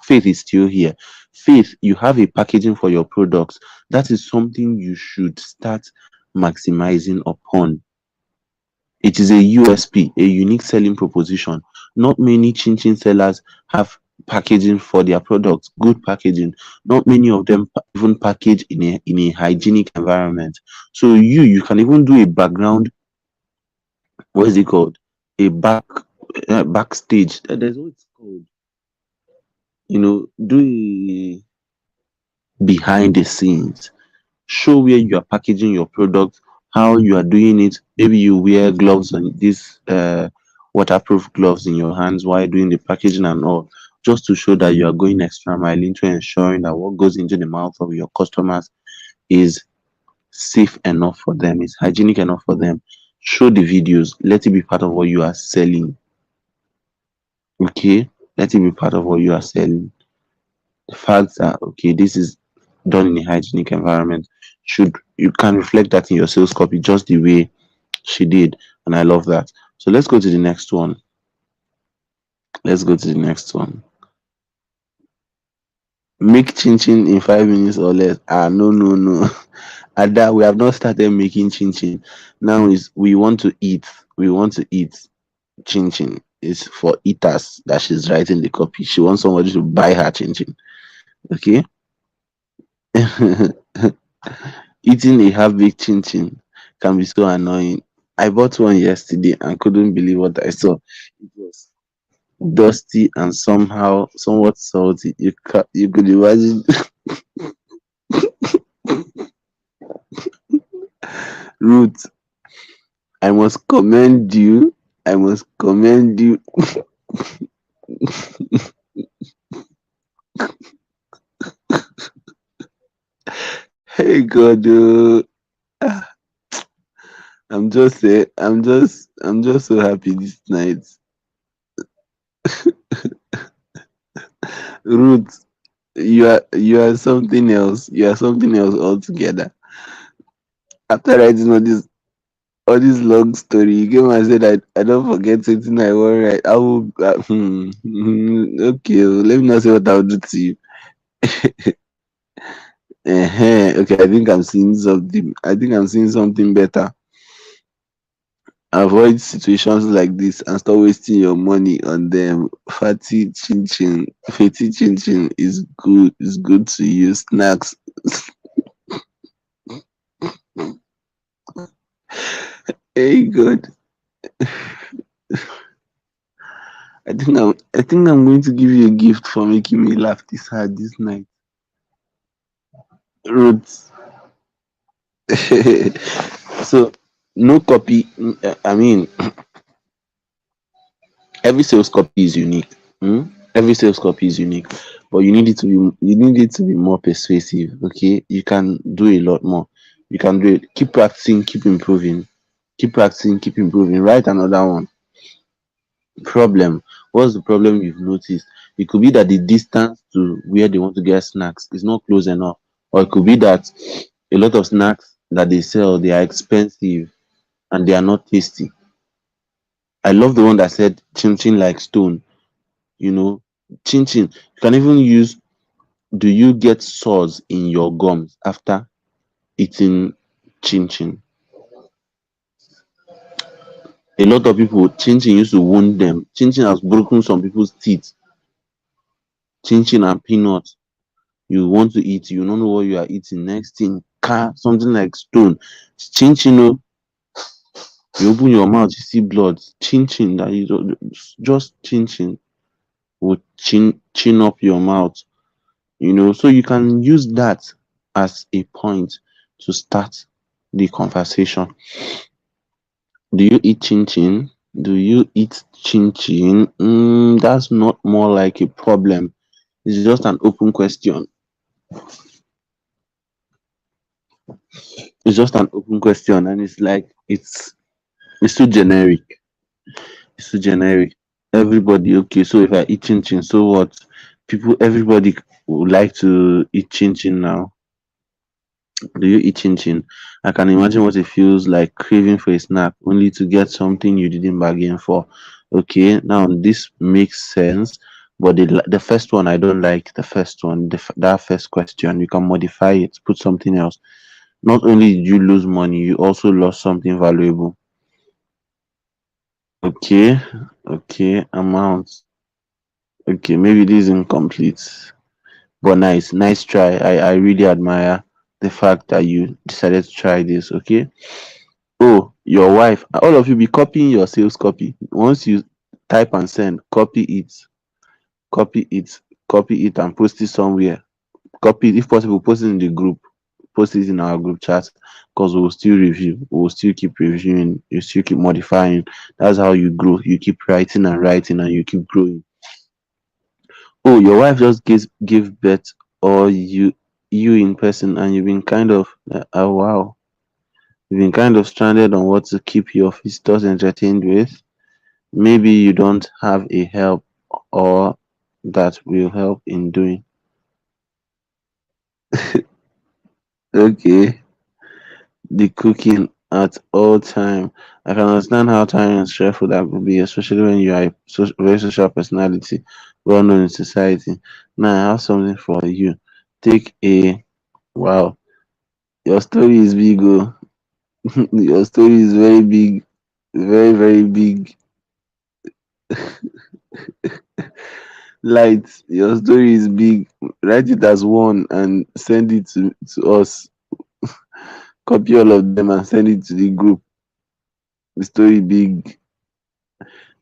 Faith is still here. Faith, you have a packaging for your products. That is something you should start maximizing upon. It is a USP, a unique selling proposition. Not many chin chin sellers have packaging for their products, good packaging. Not many of them even package in a hygienic environment. So you can even do a background, what is it called? A backstage. There's what it's called. Do a behind the scenes. Show where you are packaging your product, how you are doing it. Maybe you wear gloves on this waterproof gloves in your hands while doing the packaging and all, just to show that you are going extra mile into ensuring that what goes into the mouth of your customers is safe enough for them, is hygienic enough for them. Show the videos, let it be part of what you are selling. Okay, let it be part of what you are selling. The fact that okay, this is done in a hygienic environment, should you can reflect that in your sales copy just the way she did, and I love that. So let's go to the next one. Let's go to the next one. Make chin chin in 5 minutes or less. No, no, no. Ada, we have not started making chin chin. Now is we want to eat. We want to eat chin chin. It's for eaters that she's writing the copy. She wants somebody to buy her chin chin. Okay. Eating a half-baked chin chin can be so annoying. I bought one yesterday and couldn't believe what I saw. It was dusty and somehow somewhat salty. You could imagine. Ruth, I must commend you. I must commend you. Hey God, ah, I'm just so happy this night. Ruth, you are something else. You are something else altogether. After writing all this long story, you came and said I don't forget something I want write. I will okay, let me not say what I'll do to you. Okay, I think I'm seeing something. I think I'm seeing something better. Avoid situations like this and stop wasting your money on them. Fatty chin chin is good. It's good to use snacks. Hey, good. I think I'm going to give you a gift for making me laugh this hard this night. Roots. So no copy. I mean, every sales copy is unique. Every sales copy is unique, but you need it to be more persuasive. Okay, you can do a lot more. You can do it. Keep practicing. Keep improving. Keep practicing. Keep improving. Write another one. Problem. What's the problem you've noticed? It could be that the distance to where they want to get snacks is not close enough, or it could be that a lot of snacks that they sell, they are expensive and they are not tasty. I love the one that said chin chin like stone. You know, chin chin. You can even use, do you get sores in your gums after eating chin chin? A lot of people, chin chin used to wound them. Chin chin has broken some people's teeth. Chin chin and peanuts. You want to eat, you don't know what you are eating. Next thing, something like stone. Chin chin, oh, you open your mouth, you see blood. Chin chin, that is just chin chin will chin up your mouth. So you can use that as a point to start the conversation. Do you eat chin chin? Do you eat chin chin? That's not more like a problem. It's just an open question. It's just an open question, and it's like it's too generic. It's too generic. Everybody, okay, so if I eat chin chin, so what? Everybody would like to eat chin chin now. Do you eat chin chin? I can imagine what it feels like craving for a snack only to get something you didn't bargain for. Okay, now this makes sense, but the first one I don't like. The first one, that first question, you can modify it, put something else. Not only did you lose money, you also lost something valuable. Okay, okay, amount. Okay, maybe this is incomplete, but nice try. I really admire the fact that you decided to try this. Okay. Oh, your wife. All of you be copying your sales copy. Once you type and send, copy it, copy it and post it somewhere. Copy it, if possible, post it in the group. Post it in our group chat because we'll still review. We'll still keep reviewing. You still keep modifying. That's how you grow. You keep writing and writing and you keep growing. Oh, your wife just give birth, or you in person, and you've been kind of oh wow. You've been kind of stranded on what to keep your visitors entertained with. Maybe you don't have a help or that will help in doing. Okay, the cooking at all time. I can understand how tiring and stressful that could be, especially when you are a very social personality, well known in society. Now I have something for you. Take a wow. Your story is big, oh. Your story is very big, very very big. Light, your story is big. Write it as one and send it to us. Copy all of them and send it to the group. The story big.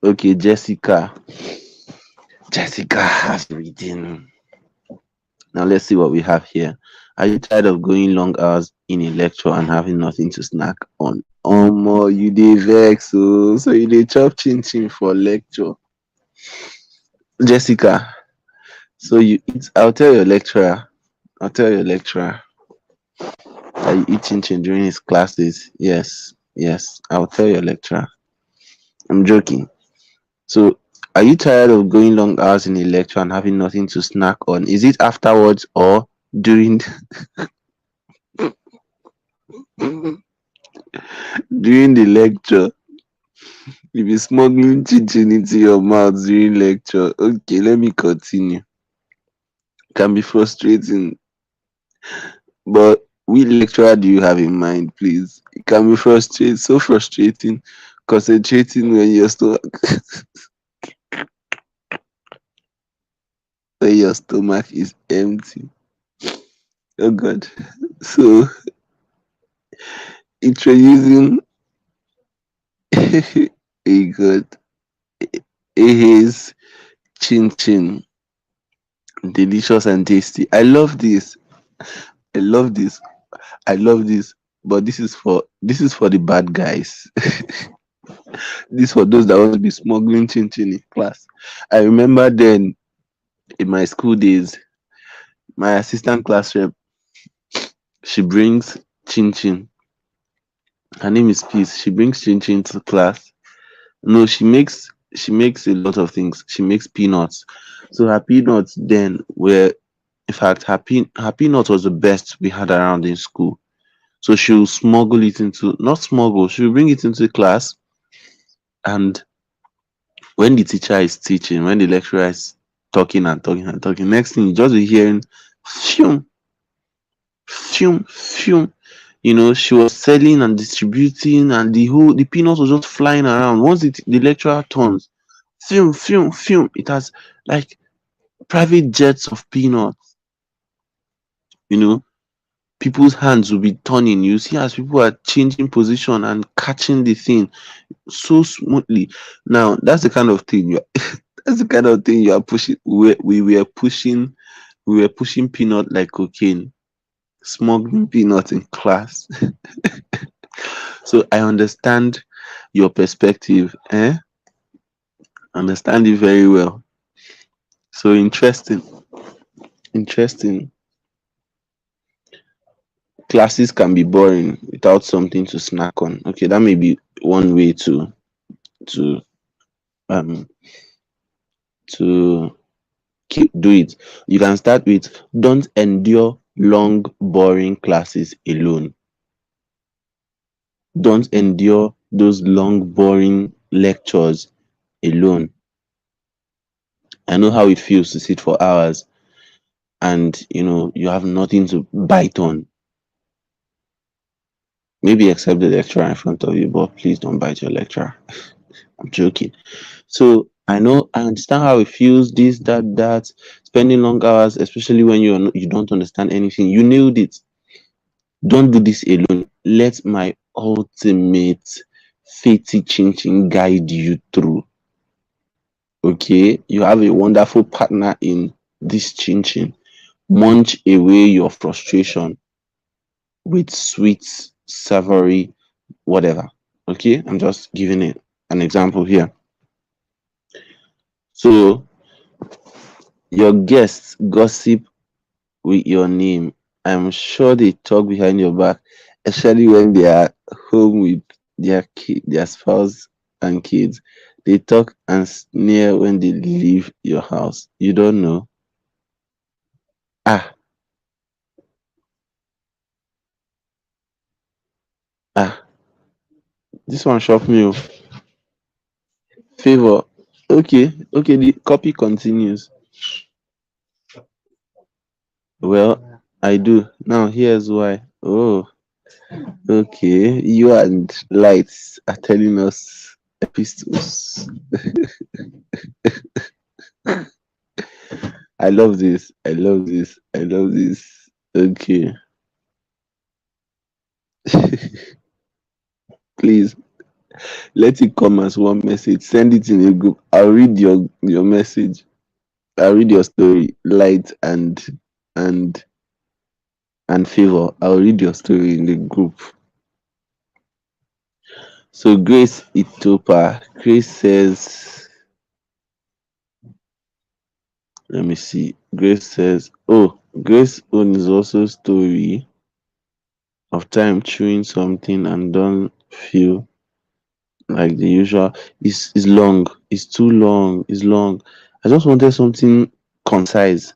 Okay, Jessica. Jessica has written. Now let's see what we have here. Are you tired of going long hours in a lecture and having nothing to snack on? Omo, you dey vex, so you dey chop chin chin for lecture. Jessica, so you eat. I'll tell your lecturer. I'll tell your lecturer that you eat chin chin during his classes. Yes, yes. I'll tell your lecturer. I'm joking. So, are you tired of going long hours in a lecture and having nothing to snack on? Is it afterwards or during during the lecture? You be smuggling chin chin into your mouth during lecture. Okay, let me continue. can be frustrating. But which lecturer do you have in mind, please? It can be frustrating, so frustrating, concentrating when your stomach is empty. Oh God. So introducing a good is chin chin, delicious and tasty. I love this. I love this. I love this. But this is for the bad guys. This for those that want to be smuggling chin chin in class. I remember then in my school days, my assistant class rep, she brings chin chin. Her name is Peace. She brings chin chin to class. No, she makes a lot of things. She makes peanuts. So her peanuts then were, in fact, her peanut was the best we had around in school. So she'll smuggle it into, not smuggle, she'll bring it into class. And when the teacher is teaching, when the lecturer is talking and talking and talking, next thing you just be hearing, phew, phew, phew. She was selling and distributing, and the peanuts was just flying around. Once the lecturer turns, film, film, film. It has like private jets of peanuts. You know, people's hands will be turning. You see as people are changing position and catching the thing so smoothly. Now that's the kind of thing that's the kind of thing you are pushing. We were pushing peanut like cocaine, smuggling peanut in class. So I understand your perspective. Understand it very well. So interesting. Interesting. Classes can be boring without something to snack on. Okay, that may be one way to um to do it. You can start with, don't endure long boring classes alone. Don't endure those long boring lectures alone. I know how it feels to sit for hours and you have nothing to bite on. Maybe except the lecturer in front of you, but please don't bite your lecturer. I'm joking. So I understand how it feels, this, that, spending long hours, especially when you don't understand anything. You nailed it. Don't do this alone. Let my ultimate Fati Chin Chin guide you through. Okay? You have a wonderful partner in this Chin Chin. Munch away your frustration with sweet, savory, whatever. Okay? I'm just giving it an example here. So your guests gossip with your name. I'm sure they talk behind your back, especially when they are home with their spouse and kids. They talk and sneer when they leave your house. You don't know. Ah, ah, this one shocked me. Oh. Favor. Okay, okay, the copy continues. Well, I do. Now here's why. Oh, okay. You and Lights are telling us epistles. I love this. I love this. I love this. Okay. Please let it come as one message. Send it in a group. I'll read your message. I'll read your story. Light and and favor. I'll read your story in the group. So Grace Itopa. Grace says, let me see. Grace says, oh, Grace own is also story of time chewing something and don't feel like the usual. Is long. It's too long. It's long. I just wanted something concise.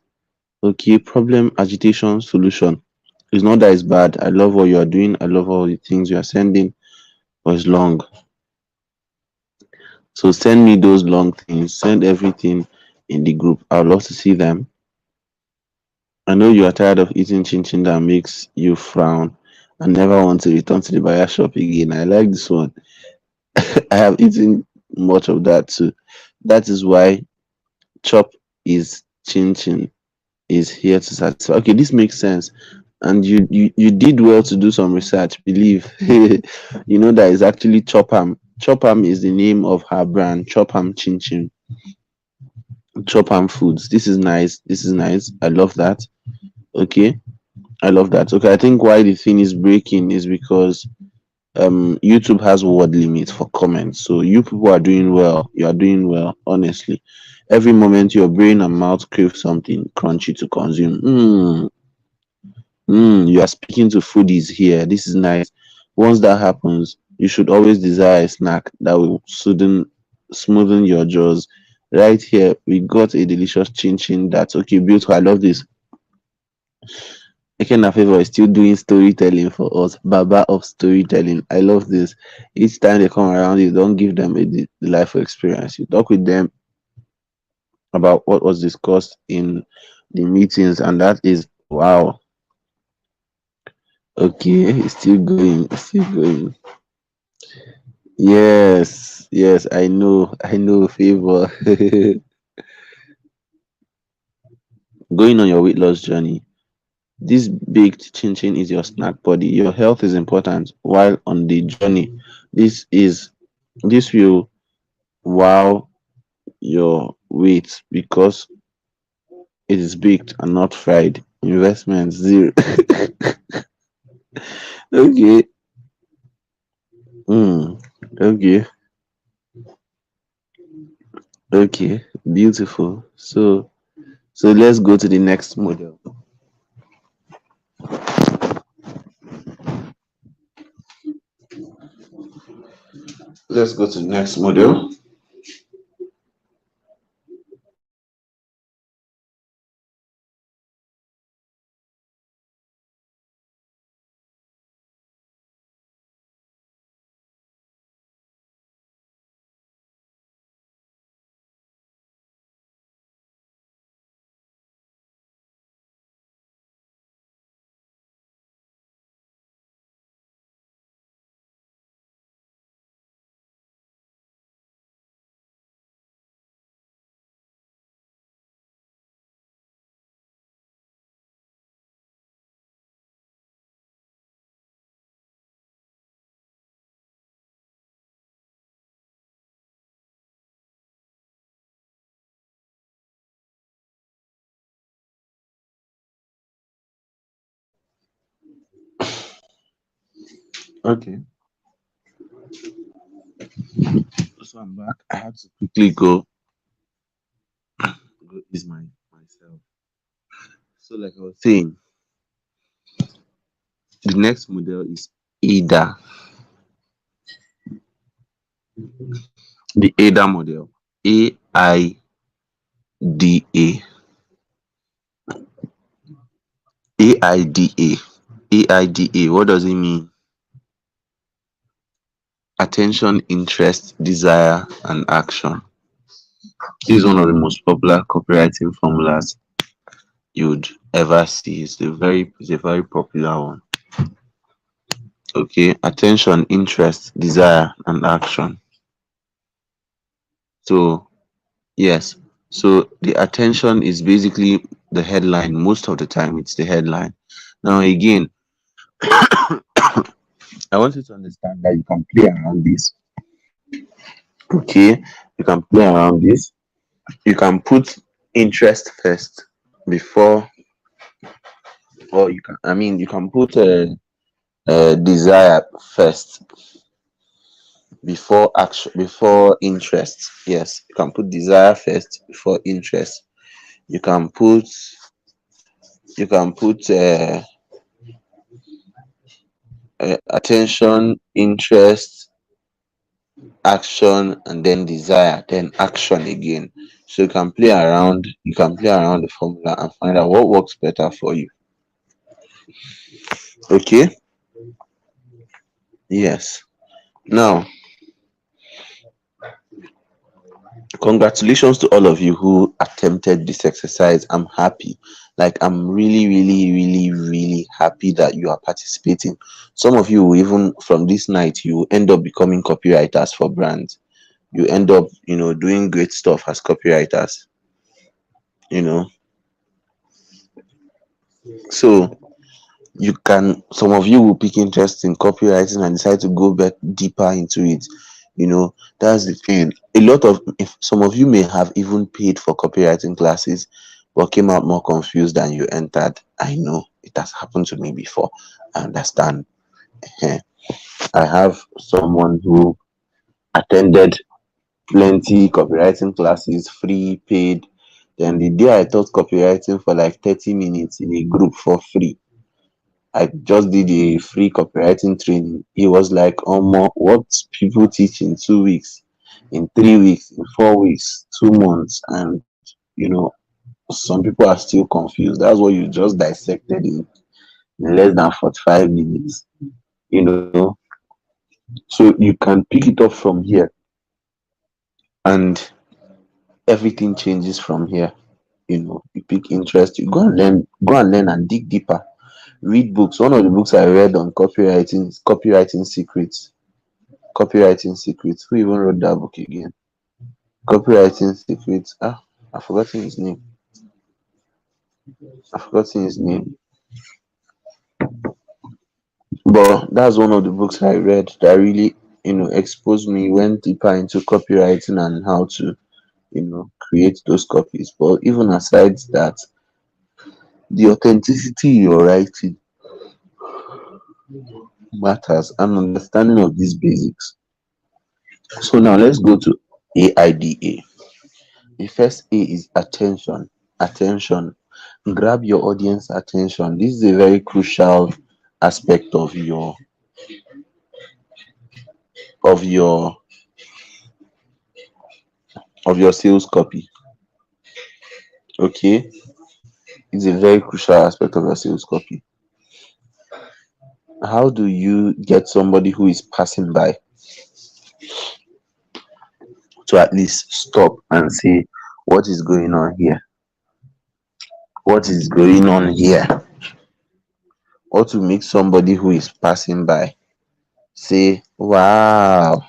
Okay, problem, agitation, solution. It's not that it's bad. I love what you are doing. I love all the things you are sending, but it's long. So send me those long things. Send everything in the group. I'd love to see them. I know you are tired of eating chin chin that makes you frown and never want to return to the buyer shop again. I like this one. I have eaten much of that too. That is why chop is chin chin is here to satisfy. Okay, this makes sense. And you did well to do some research, believe. You know that is actually Chopham. Chopham is the name of her brand, Chopham Chin Chin. Chopham Foods. This is nice. This is nice. I love that. Okay. I love that. Okay, I think why the thing is breaking is because YouTube has word limit for comments. So you people are doing well. You are doing well, honestly. Every moment your brain and mouth crave something crunchy to consume. You are speaking to foodies here. This is nice. Once that happens, you should always desire a snack that will smoothen your jaws. Right here, we got a delicious chin chin that's okay, beautiful. I love this. Ekena Favor is still doing storytelling for us. Baba of storytelling. I love this. Each time they come around, you don't give them a delightful experience. You talk with them about what was discussed in the meetings, and that is wow. Okay, it's still going. It's still going. Yes, yes, I know, Favor. Going on your weight loss journey. This baked chin chin is your snack body. Your health is important while on the journey. This is this will wow your weight because it is baked and not fried. Investment zero. Okay. Mm, okay. Okay. Beautiful. So let's go to the next model. Let's go to the next model. Okay. So I'm back. I had to quickly go ease myself. So like I was saying, the next model is ADA. The ADA model. AIDA. AIDA. AIDA. What does it mean? Attention, interest, desire, and action. This is one of the most popular copywriting formulas you'd ever see. It's a very popular one. Okay, attention, interest, desire, and action. So yes, so the attention is basically the headline. Most of the time, it's the headline. Now again, I want you to understand that you can play around this. Okay, you can play around this. You can put interest first before, or you can. I mean, you can put desire first before action, before interest. Yes, you can put desire first before interest. You can put you can put attention, interest, action, and then desire, then action again. So you can play around the formula and find out what works better for you. Okay. Yes. Now Congratulations to all of you who attempted this exercise. I'm happy. Like, I'm really, really, really, really happy that you are participating. Some of you, even from this night, you end up becoming copywriters for brands. You end up, doing great stuff as copywriters, you know. So, some of you will pick interest in copywriting and decide to go back deeper into it. That's the thing. If some of you may have even paid for copywriting classes but came out more confused than you entered. I know it has happened to me before. I understand. Eh, I have someone who attended plenty copywriting classes, free, paid. Then the day I taught copywriting for like 30 minutes in a group for free, I just did a free copywriting training. It was like, what people teach in 2 weeks, in 3 weeks, in 4 weeks, 2 months, and some people are still confused. That's what you just dissected in less than 45 minutes. You know, so you can pick it up from here, and everything changes from here. You pick interest, you go and learn and dig deeper. Read books. One of the books I read on copywriting is Copywriting Secrets. Copywriting Secrets. Who even wrote that book again? Copywriting Secrets. I've forgotten his name. I've forgotten his name. But that's one of the books I read that really, exposed me, went deeper into copywriting and how to, create those copies. But even aside that, the authenticity you're writing matters and understanding of these basics. So now let's go to AIDA. The first A is attention. Attention. Grab your audience attention. This is a very crucial aspect of your of your sales copy. Okay? It's a very crucial aspect of your sales copy. How do you get somebody who is passing by to at least stop and say, what is going on here? What is going on here? Or to make somebody who is passing by say, wow,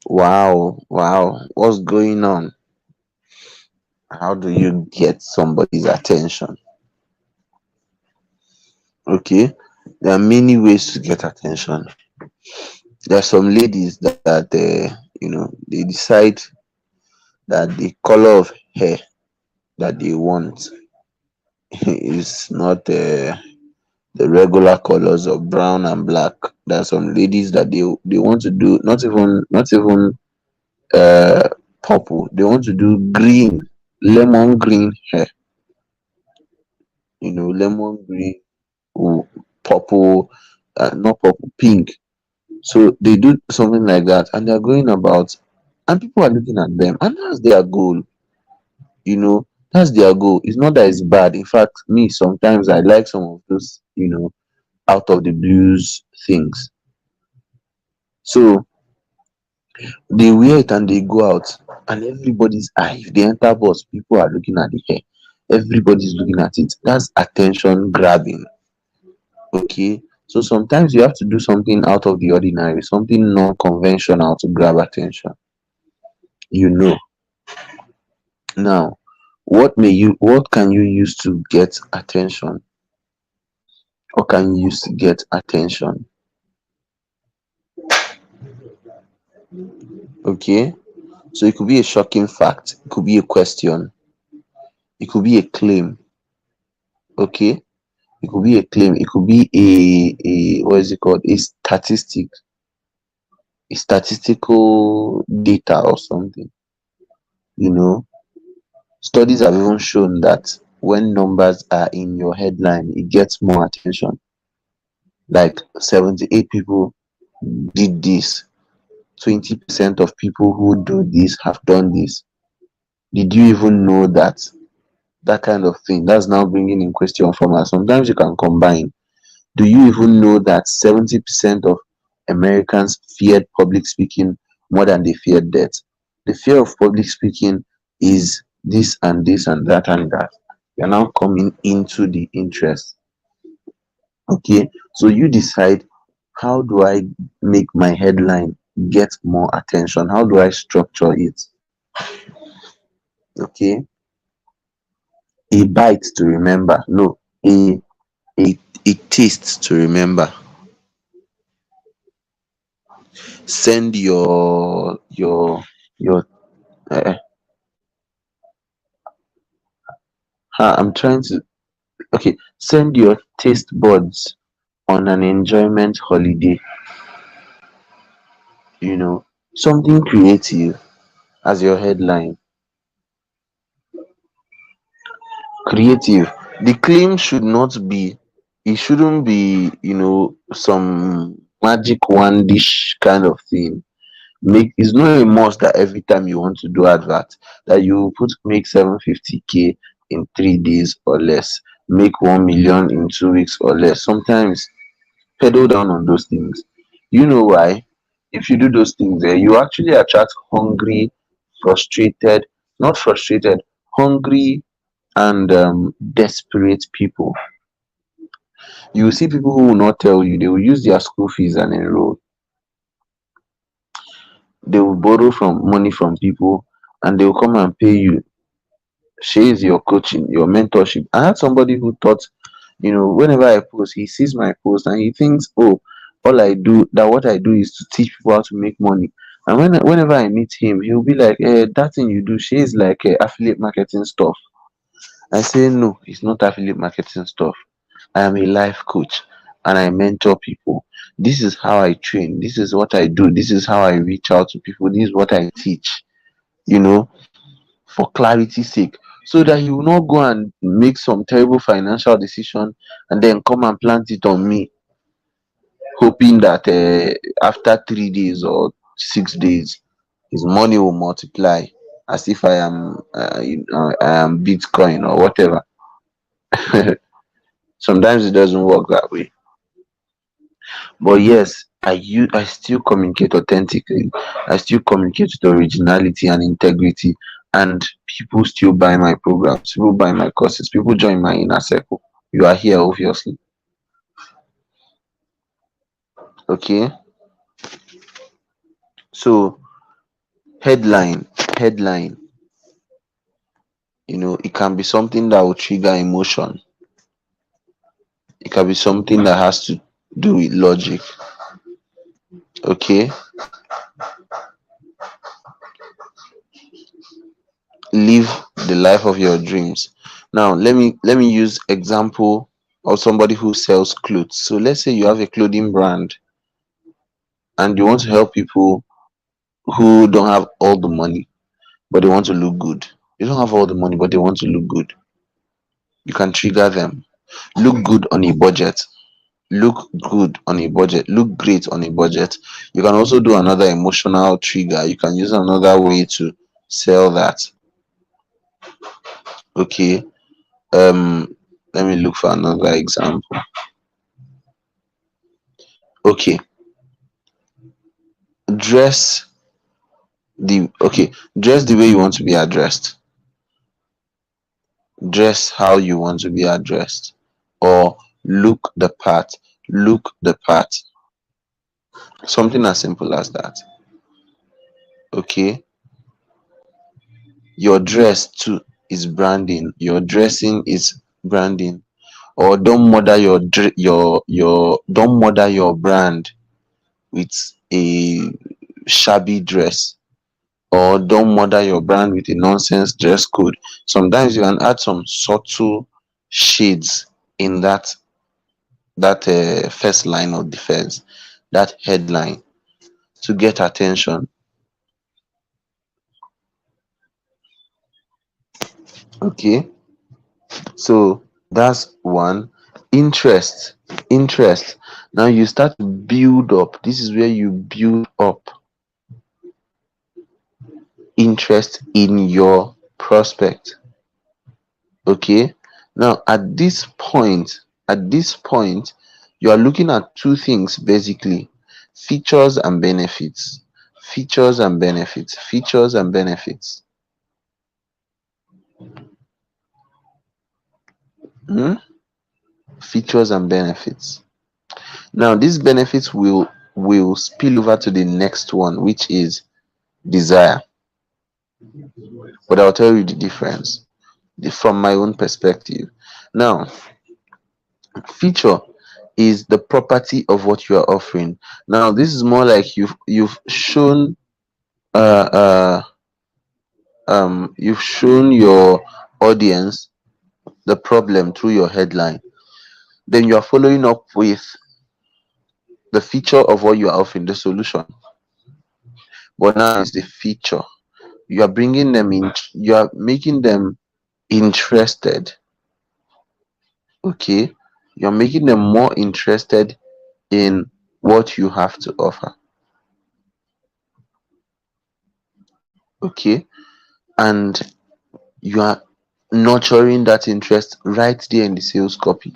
wow, wow, what's going on? How do you get somebody's attention? Okay, there are many ways to get attention. There are some ladies that they decide that the color of hair that they want is not the regular colors of brown and black. There are some ladies that they want to do not even uh purple. They want to do green, lemon green hair. Lemon green, or purple, not purple, pink. So they do something like that, and they're going about, and people are looking at them, and that's their goal. That's their goal. It's not that it's bad. In fact, me sometimes I like some of those, out of the blues things. So they wear it and they go out, and everybody's eye. If they enter bus, people are looking at the hair. Everybody's looking at it. That's attention grabbing. Okay. So sometimes you have to do something out of the ordinary, something non-conventional to grab attention. You know. Now, what can you use to get attention? What can you use to get attention? Okay. So it could be a shocking fact, it could be a question, it could be a claim. Okay. It could be a claim, it could be a what is it called? A statistical data or something. You know, studies have even shown that when numbers are in your headline, it gets more attention. Like 78 people did this, 20% of people who do this have done this. Did you even know that? That kind of thing. That's now bringing in question from us. Sometimes you can combine. Do you even know that 70% of Americans feared public speaking more than they feared death? The fear of public speaking is this and this and that and that. You're now coming into the interest. Okay, so you decide, how do I make my headline get more attention? How do I structure it? Okay, a bite to remember. No, a a taste to remember. Send your uh, I'm trying to, okay, send your taste buds on an enjoyment holiday. Something creative as your headline. Creative. The claim should not be, it shouldn't be, some magic one dish kind of thing. It's not a must that every time you want to do advert that you put make 750K in 3 days or less, make 1 million in 2 weeks or less. Sometimes pedal down on those things. You know why? If you do those things, you actually attract hungry, frustrated, not frustrated, hungry and desperate people. You will see people who will not tell you, they will use their school fees and enroll. They will borrow from money from people and they will come and pay you. Share is your coaching, your mentorship. I had somebody who thought, whenever I post, he sees my post and he thinks, oh, what I do is to teach people how to make money. And whenever I meet him, he'll be like, that thing you do, she is like affiliate marketing stuff. I say, no, it's not affiliate marketing stuff. I am a life coach and I mentor people. This is how I train. This is what I do. This is how I reach out to people. This is what I teach, you know, for clarity's sake. So that he will not go and make some terrible financial decision and then come and plant it on me, hoping that after 3 days or 6 days, his money will multiply as if I am Bitcoin or whatever. Sometimes it doesn't work that way. But yes, I still communicate authentically. I still communicate with originality and integrity, and people still buy my programs, people buy my courses, people join my inner circle. You are here, obviously. Okay. So headline, headline, it can be something that will trigger emotion. It can be something that has to do with logic. Okay. Live the life of your dreams. Now let me use example of somebody who sells clothes. So let's say you have a clothing brand and you want to help people who don't have all the money but they want to look good. They don't have all the money but they want to look good. You can trigger them. Look good on a budget. Look good on a budget. Look great on a budget. You can also do another emotional trigger. You can use another way to sell that. Okay. Let me look for another example. Okay. Dress dress the way you want to be addressed. Dress how you want to be addressed. Or look the part. Look the part. Something as simple as that. Okay. Your dress too is branding. Your dressing is branding. Or don't murder your brand with a shabby dress, or don't murder your brand with a nonsense dress code. Sometimes you can add some subtle shades in that first line of defense, that headline, to get attention. Okay, so that's one. Interest. Now you start to build up. This is where you build up interest in your prospect. Okay, now at this point you are looking at two things basically: features and benefits. Features and benefits. Features and benefits. Hmm? Features and benefits. Now, these benefits will spill over to the next one, which is desire. But I'll tell you the difference from my own perspective. Now, feature is the property of what you are offering. Now, this is more like you've shown uh, uh you've shown your audience the problem through your headline. Then you are following up with the feature of what you are offering, the solution. But now it's the feature. You are bringing them in. You are making them interested. Okay, you're making them more interested in what you have to offer. Okay, and you are nurturing that interest right there in the sales copy.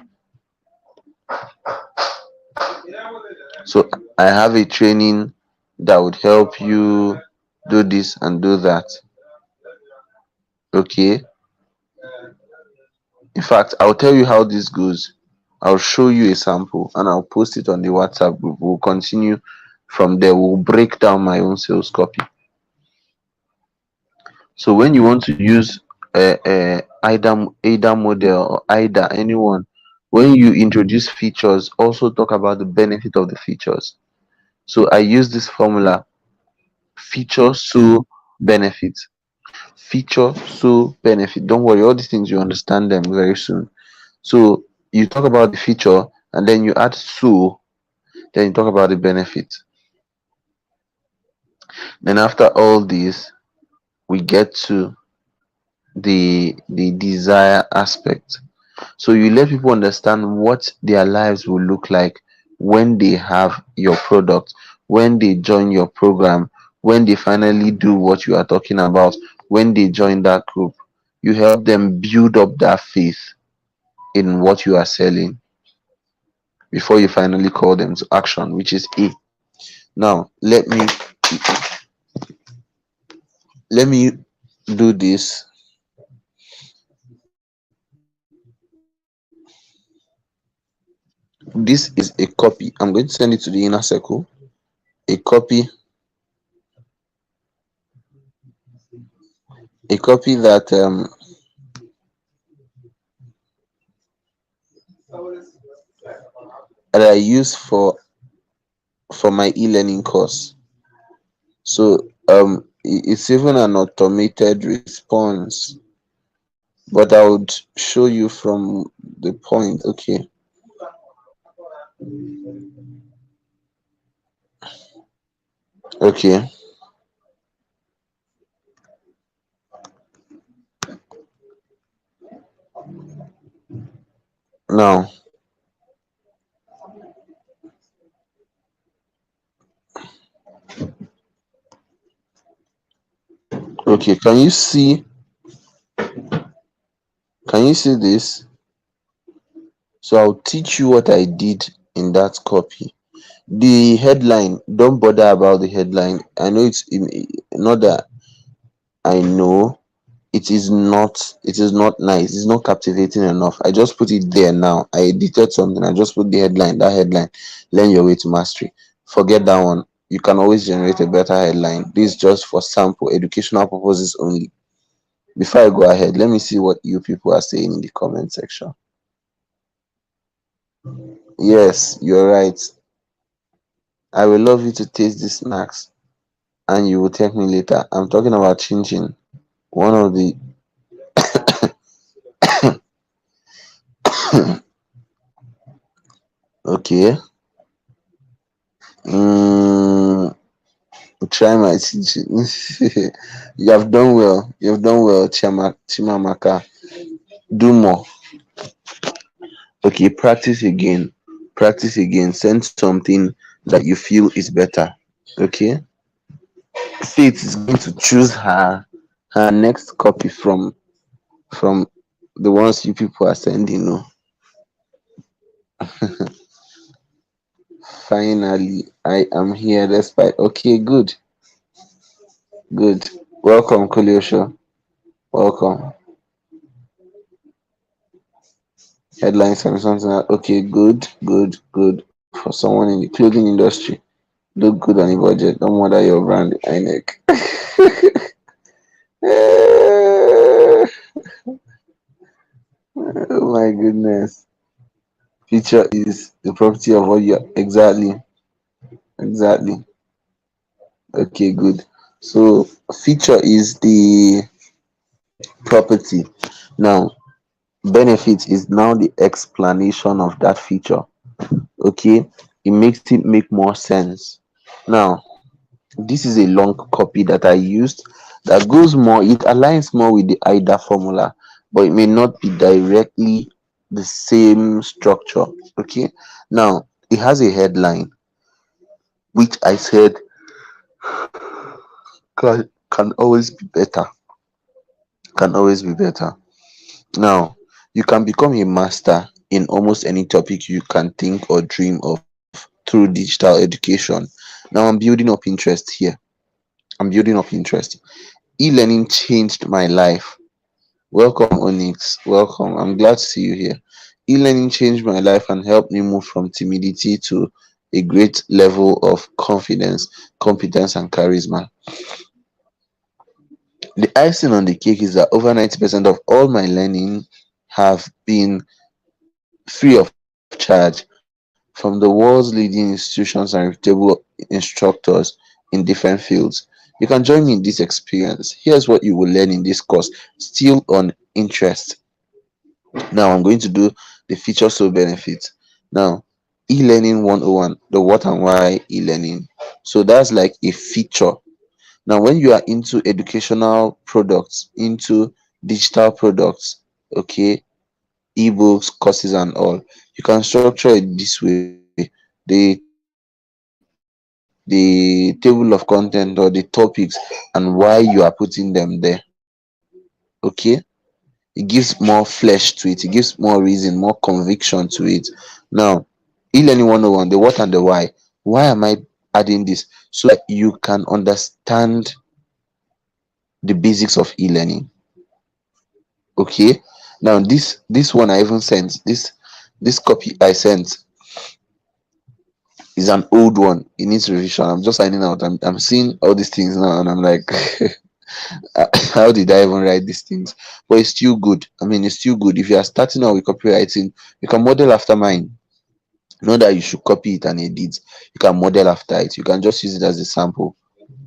So I have a training that would help you do this and do that. Okay, in fact, I'll tell you how this goes. I'll show you a sample and I'll post it on the WhatsApp group. We'll continue from there. We'll break down my own sales copy. So when you want to use either model or either anyone, when you introduce features, also talk about the benefit of the features. So I use this formula: feature so benefit. Feature so benefit. Don't worry, all these things you understand them very soon. So you talk about the feature and then you add so, then you talk about the benefit. Then after all this, we get to the desire aspect. So you let people understand what their lives will look like when they have your product, when they join your program, when they finally do what you are talking about, when they join that group. You help them build up that faith in what you are selling before you finally call them to action, which is A. Now let me do this. This is a copy. I'm going to send it to the inner circle. A copy, a copy that I use for my e-learning course. So it's even an automated response, but I would show you from the point. Okay. Okay. Now, okay, can you see this? So I'll teach you what I did in that copy. The headline, don't bother about the headline. I know not that I know it is not nice, it's not captivating enough. I just put it there. Now I edited something, I just put the headline, that headline: learn your way to mastery. Forget that one. You can always generate a better headline. This is just for sample educational purposes only. Before I go ahead, let me see what you people are saying in the comment section. Yes, you're right. I will love you to taste the snacks and you will thank me later. I'm talking about chin chin, one of the okay. Mm, try my teaching. You have done well. You have done well, Chimamaka. Do more. Okay, practice again. Practice again. Send something that you feel is better. Okay. Faith is going to choose her next copy from the ones you people are sending. No. Finally, I am here despite. Okay, good. Good. Welcome, Kuliosho. Welcome. Headlines and something. Okay, good, good, good. For someone in the clothing industry, look good on a budget. Don't bother your brand, INEC. Oh my goodness. Feature is the property of what you exactly, exactly. Okay, good. So feature is the property. Now, benefit is now the explanation of that feature. Okay, it makes it make more sense. Now, this is a long copy that I used that goes more, it aligns more with the IDA formula, but it may not be directly the same structure. Okay, now it has a headline which I said can always be better, can always be better. Now, you can become a master in almost any topic you can think or dream of through digital education. Now, I'm building up interest here. I'm building up interest. E-learning changed my life. Welcome, Onyx. Welcome. I'm glad to see you here. E-learning changed my life and helped me move from timidity to a great level of confidence, competence, and charisma. The icing on the cake is that over 90% of all my learning have been free of charge from the world's leading institutions and reputable instructors in different fields. You can join me in this experience. Here's what you will learn in this course, still on interest. Now I'm going to do the feature so benefits. Now, e-learning 101, the what and why e-learning. So that's like a feature. Now, when you are into educational products, into digital products, okay, ebooks, courses, and all, you can structure it this way. The table of content or the topics and why you are putting them there. Okay, it gives more flesh to it, it gives more reason, more conviction to it. Now, e-learning 101, the what and the why am I adding this? So that you can understand the basics of e-learning. Okay, now this one I even sent, this copy I sent is an old one. It needs revision. I'm just finding out. I'm seeing all these things now and I'm like how did I even write these things? But it's still good. I mean, it's still good. If you are starting out with copywriting, you can model after mine. Not that you should copy it and edit. You can model after it. You can just use it as a sample.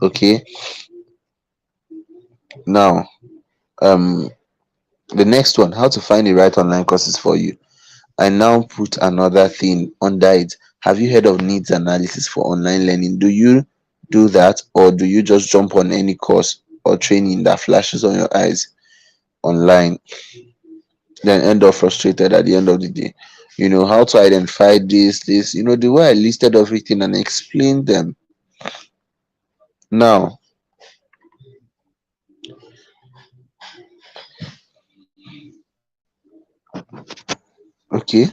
Okay. Now, um, the next one, how to find the right online courses for you. I now put another thing under it. Have you heard of needs analysis for online learning? Do you do that, or do you just jump on any course or training that flashes on your eyes online, then end up frustrated at the end of the day? You know how to identify this. The way I listed everything and explained them. Now, okay.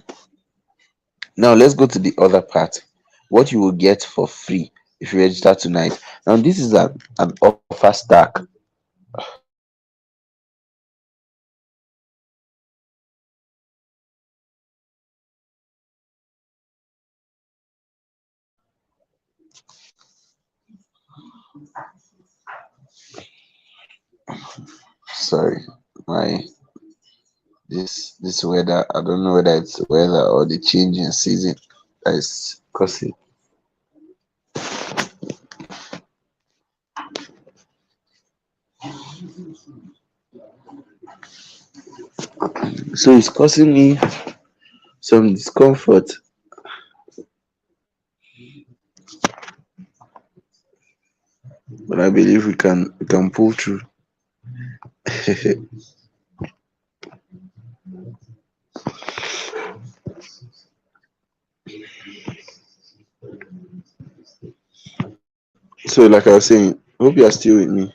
Now let's go to the other part. What you will get for free if you register tonight. Now this is an offer stack. Sorry, my this weather. I don't know whether it's weather or the change in season that is causing. So it's causing me some discomfort. But I believe we can pull through. So like I was saying, hope you are still with me.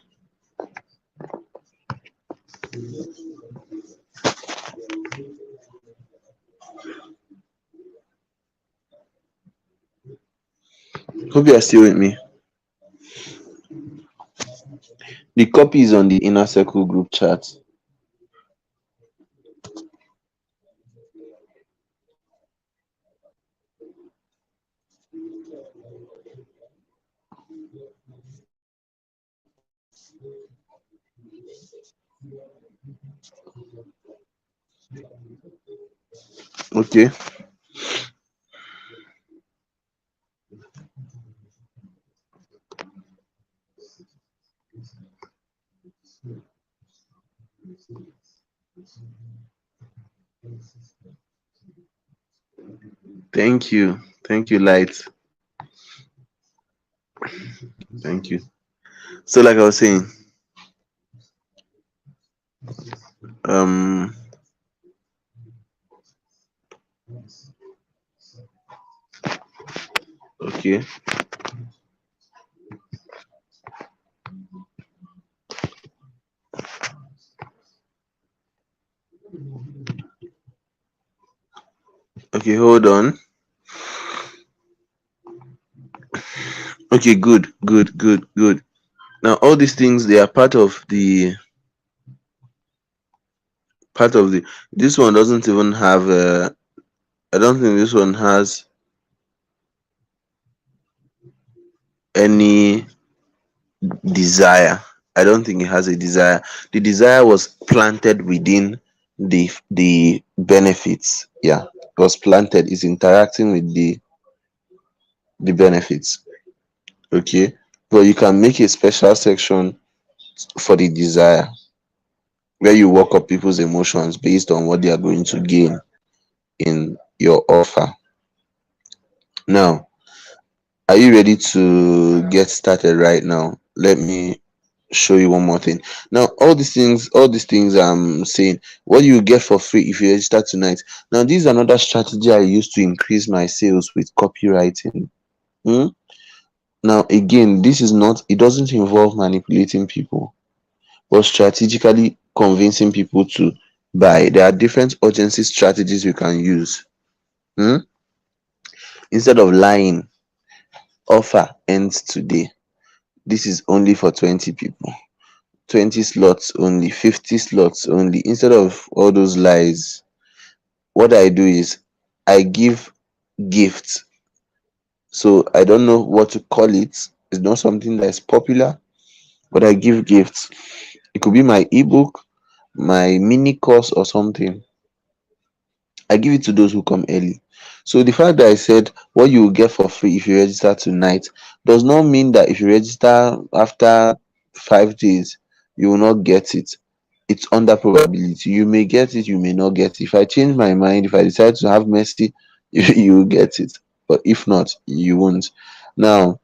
Hope you are still with me. The copy is on the inner circle group chat. Okay. Thank you. Thank you, Light. Thank you. So, like I was saying, um, okay, okay, hold on. Okay, good, good, good, good. Now, all these things they are part of the. This one doesn't even have. I don't think this one has any desire. I don't think it has a desire. The desire was planted within the benefits. Yeah, it was planted. It's interacting with the benefits. Okay, but you can make a special section for the desire where you work up people's emotions based on what they are going to gain in your offer. Now, are you ready to get started right now? Let me show you one more thing. Now, all these things I'm saying, what you get for free if you register tonight. Now, this is another strategy I use to increase my sales with copywriting. Hmm? Now, again, this is not, it doesn't involve manipulating people, but strategically convincing people to buy. There are different urgency strategies you can use. Hmm? Instead of lying, offer ends today. This is only for 20 people. 20 slots only, 50 slots only. Instead of all those lies, what I do is I give gifts. So I don't know what to call it. It's not something that is popular, but I give gifts. It could be my ebook, my mini course, or something. I give it to those who come early. So the fact that I said what you will get for free if you register tonight does not mean that if you register after 5 days, you will not get it. It's under probability. You may get it, you may not get it. If I change my mind, if I decide to have mercy, you will get it. But if not, you won't. Now,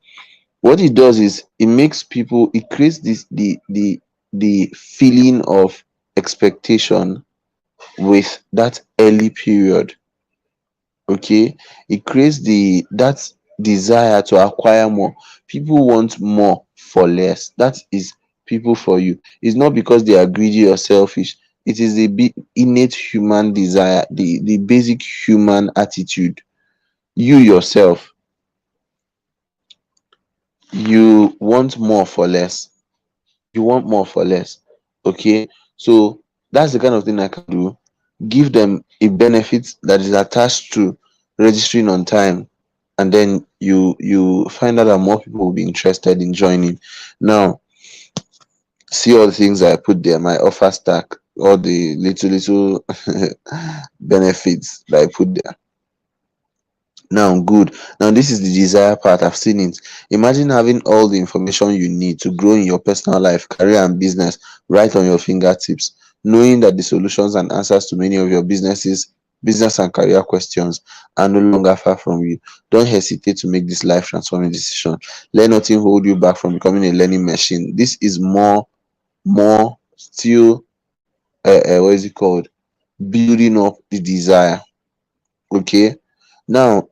what it does is it makes people, it creates this the feeling of expectation with that early period. Okay, it creates that desire to acquire more. People want more for less. That is people for you. It's not because they are greedy or selfish. It is the innate human desire, the basic human attitude. You yourself, you want more for less. You want more for less. Okay, so that's the kind of thing I can do. Give them a benefit that is attached to registering on time, and then you find out that more people will be interested in joining. Now, see all the things I put there, my offer stack, all the little benefits that I put there. Now, good. Now, this is the desire part. I've seen it. Imagine having all the information you need to grow in your personal life, career, and business right on your fingertips, knowing that the solutions and answers to many of your business and career questions are no longer far from you. Don't hesitate to make this life transforming decision. Let nothing hold you back from becoming a learning machine. This is more still, what is it called? Building up the desire. Okay. Now,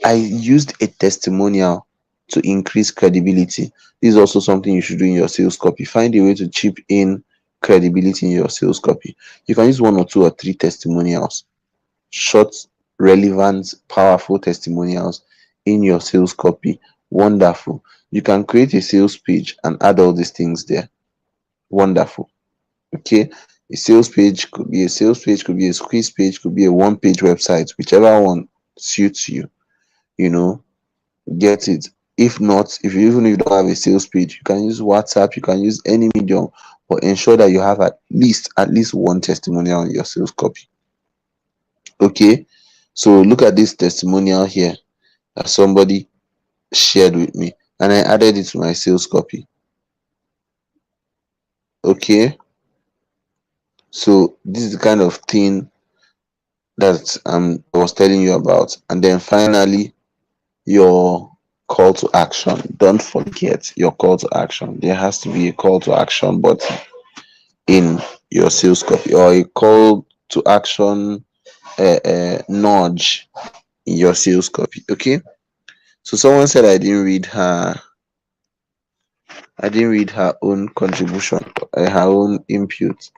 I used a testimonial to increase credibility. This is also something you should do in your sales copy. Find a way to chip in credibility in your sales copy. You can use one or two or three testimonials, short, relevant, powerful testimonials in your sales copy. Wonderful. You can create a sales page and add all these things there. Wonderful. Okay. A sales page could be a sales page, could be a squeeze page, could be a one page website, whichever one suits you, you know, get it. If not, if you even if you don't have a sales page, you can use WhatsApp, you can use any medium, but ensure that you have at least one testimonial on your sales copy. Okay. So look at this testimonial here that somebody shared with me, and I added it to my sales copy. Okay. So this is the kind of thing that I was telling you about. And then finally, your call to action. Don't forget your call to action. There has to be a call to action button in your sales copy, or a call to action nudge in your sales copy. Okay. So someone said I didn't read her own contribution, her own input.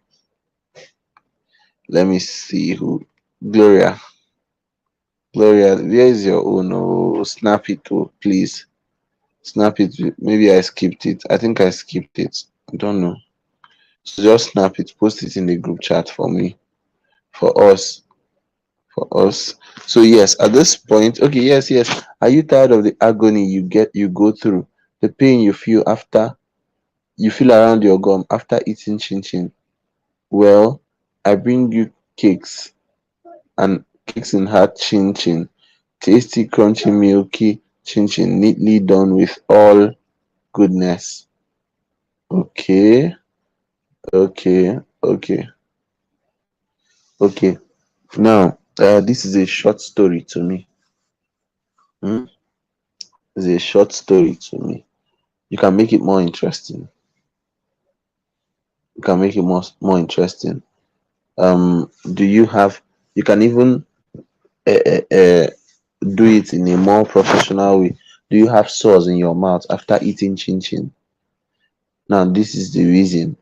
Let me see who. Gloria. Gloria, where is your own? Oh, snap it, oh, please. Snap it. Maybe I skipped it. I think I skipped it. I don't know. So just snap it, post it in the group chat for me, for us, for us. So yes, at this point, okay, yes, yes. Are you tired of the agony you go through, the pain you feel around your gum after eating chin chin? Well, I bring you cakes and cakes in hard chin chin, tasty, crunchy, milky chin chin, neatly done with all goodness. Okay, okay, okay, okay. Now, this is a short story to me. Hmm? It's a short story to me. You can make it more interesting. You can make it more interesting. Do you have? You can even uh, uh, uh, do it in a more professional way. Do you have sores in your mouth after eating chin chin? Now, this is the reason.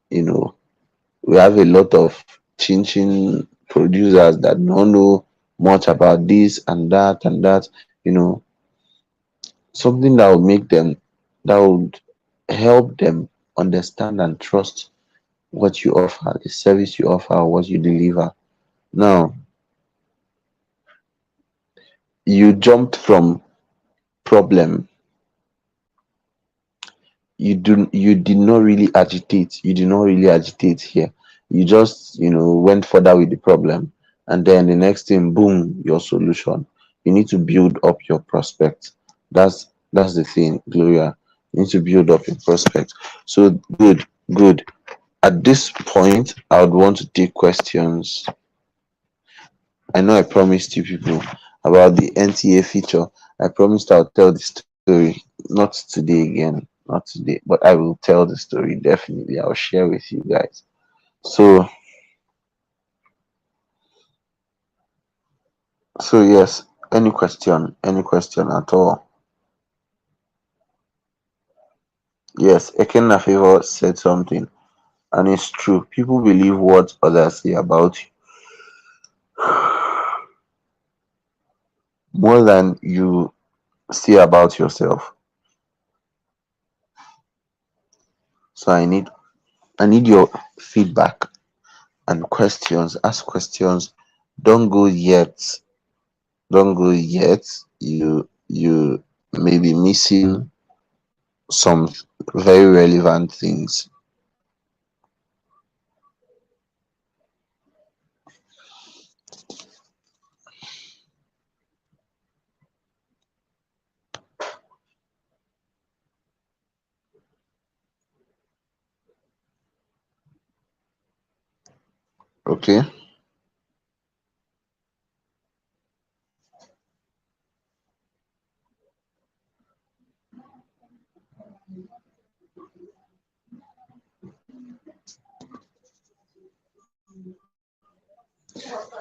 You know, we have a lot of chin chin producers that don't know much about this and that and that. You know, something that would make them, that would help them understand and trust what you offer, the service you offer, what you deliver. Now, you jumped from problem. You did not really agitate. You did not really agitate here. You just, went further with the problem, and then the next thing, boom, your solution. You need to build up your prospect. That's the thing, Gloria. You need to build up your prospect. So good, good. At this point, I would want to take questions. I know I promised you people about the NTA feature. I promised I'll tell the story. Not today again, not today, but I will tell the story definitely. I'll share with you guys. So, so yes. Any question at all? Yes, Ekenna Favor said something, and it's true. People believe what others say about you more than you say about yourself. So I need your feedback and questions. Ask questions. Don't go yet. Don't go yet. You may be missing some very relevant things. Okay.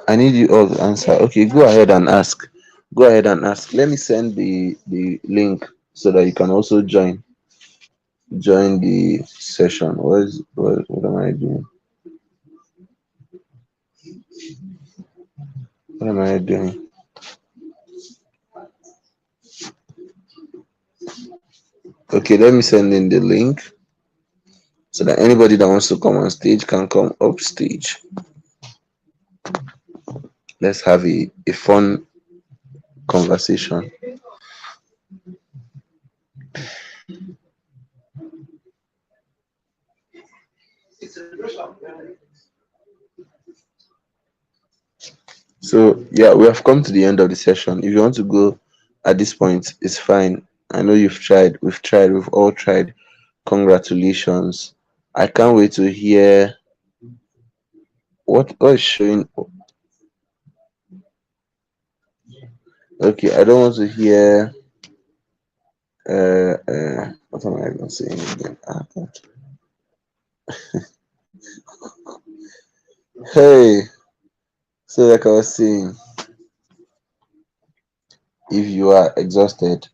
I need you all to answer. Okay, go ahead and ask. Go ahead and ask. Let me send the link so that you can also join the session. What am I doing? What am I doing? Okay, let me send in the link so that anybody that wants to come on stage can come up stage. Let's have a fun conversation. So yeah, we have come to the end of the session. If you want to go at this point, it's fine. I know you've tried, we've all tried. Congratulations. I can't wait to hear what is showing. Okay, I don't want to hear what am I even saying again? God. Hey, so like I was saying, if you are exhausted,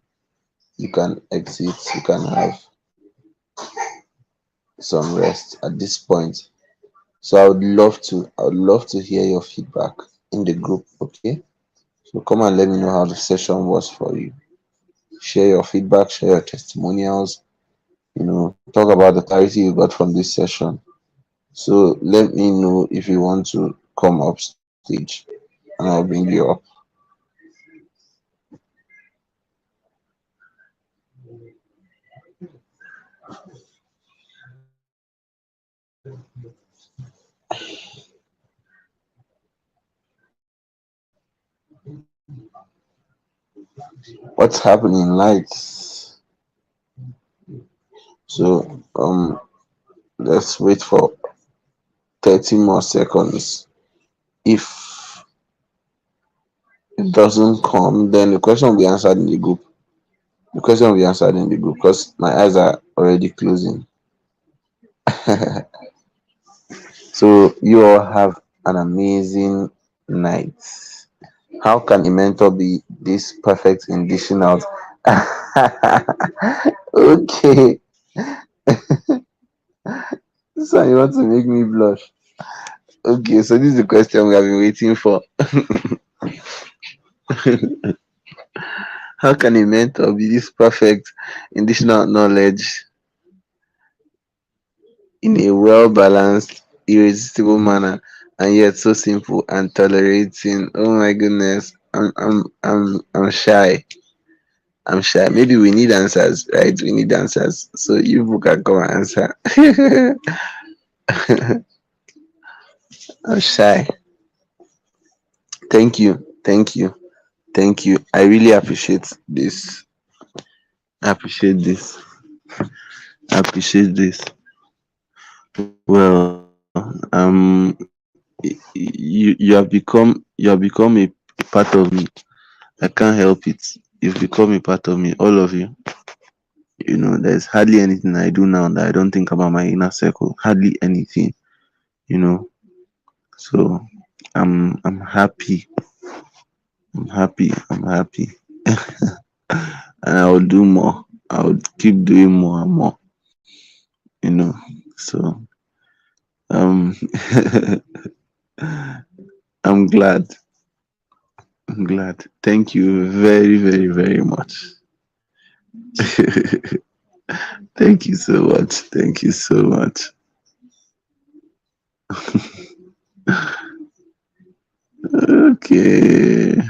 you can exit, you can have some rest at this point. So I would love to hear your feedback in the group, okay? So come and let me know how the session was for you. Share your feedback, share your testimonials, talk about the clarity you got from this session. So let me know if you want to come up stage and I'll bring you up. What's happening? Lights. So let's wait for 30 more seconds. If it doesn't come, then the question will be answered in the group. The question will be answered in the group because my eyes are already closing. So you all have an amazing night. How can a mentor be this perfect in dishing out? Okay, so you want to make me blush. Okay, so this is the question we have been waiting for. How can a mentor be this perfect in dishing out knowledge in a well balanced, irresistible manner, and yet so simple and tolerating? Oh my goodness, I'm shy. I'm shy. Maybe we need answers, right? We need answers. So you people can come and answer. I'm shy. Thank you. Thank you. Thank you. I really appreciate this. I appreciate this. I appreciate this. Well, you have become a part of me. I can't help it. You've become a part of me, all of you. There's hardly anything I do now that I don't think about my inner circle. Hardly anything, you know. So I'm happy. I'm happy. I'm happy. And I will do more. I will keep doing more and more, you know. So um I'm glad. I'm glad. Thank you very, very, very much. Thank you so much. Thank you so much. Okay.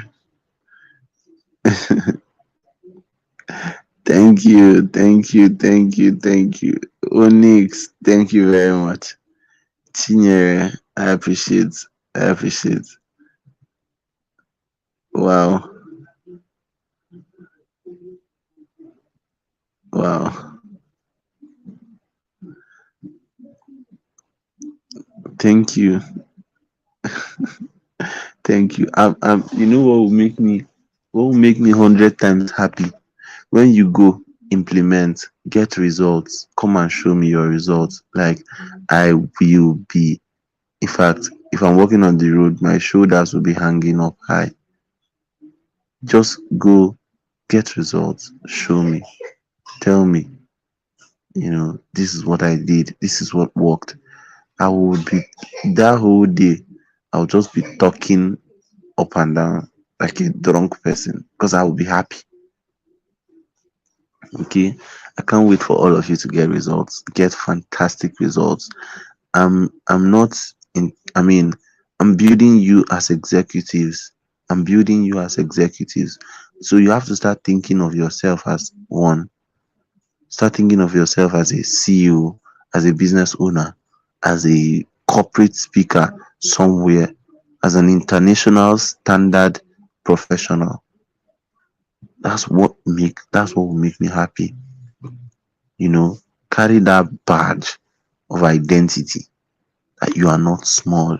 Thank you. Thank you. Thank you. Thank you. Onyx, thank you very much. Chinyere, I appreciate. I appreciate. Wow. Wow. Thank you. Thank you. You know what will make me 100 times happy? When you go implement, get results, come and show me your results. Like I will be, in fact, if I'm walking on the road, my shoulders will be hanging up high. Just go get results, show me, tell me, this is what I did, this is what worked. I would be that whole day, I'll just be talking up and down like a drunk person because I will be happy. Okay, I can't wait for all of you to get results, get fantastic results. I'm not in, I mean, I'm building you as executives. I'm building you as executives. So you have to start thinking of yourself as one. Start thinking of yourself as a CEO, as a business owner, as a corporate speaker somewhere, as an international standard professional. That's what will make me happy. You know, carry that badge of identity that you are not small.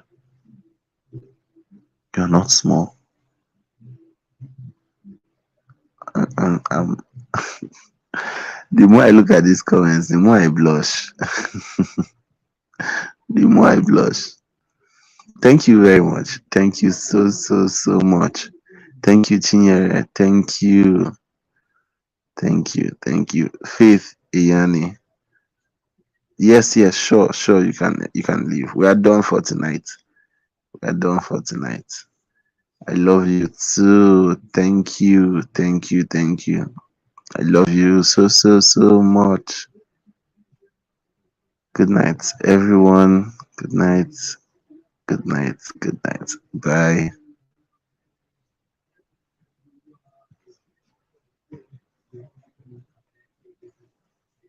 You are not small. And the more I look at these comments, the more I blush. The more I blush. Thank you very much. Thank you so much. Thank you, Chinyere. Thank you. Thank you. Thank you. Faith Iyani. Yes, sure. You can leave. We are done for tonight. We are done for tonight. I love you too. Thank you. I love you so much. Good night, everyone. Good night. Good night. Good night. Bye.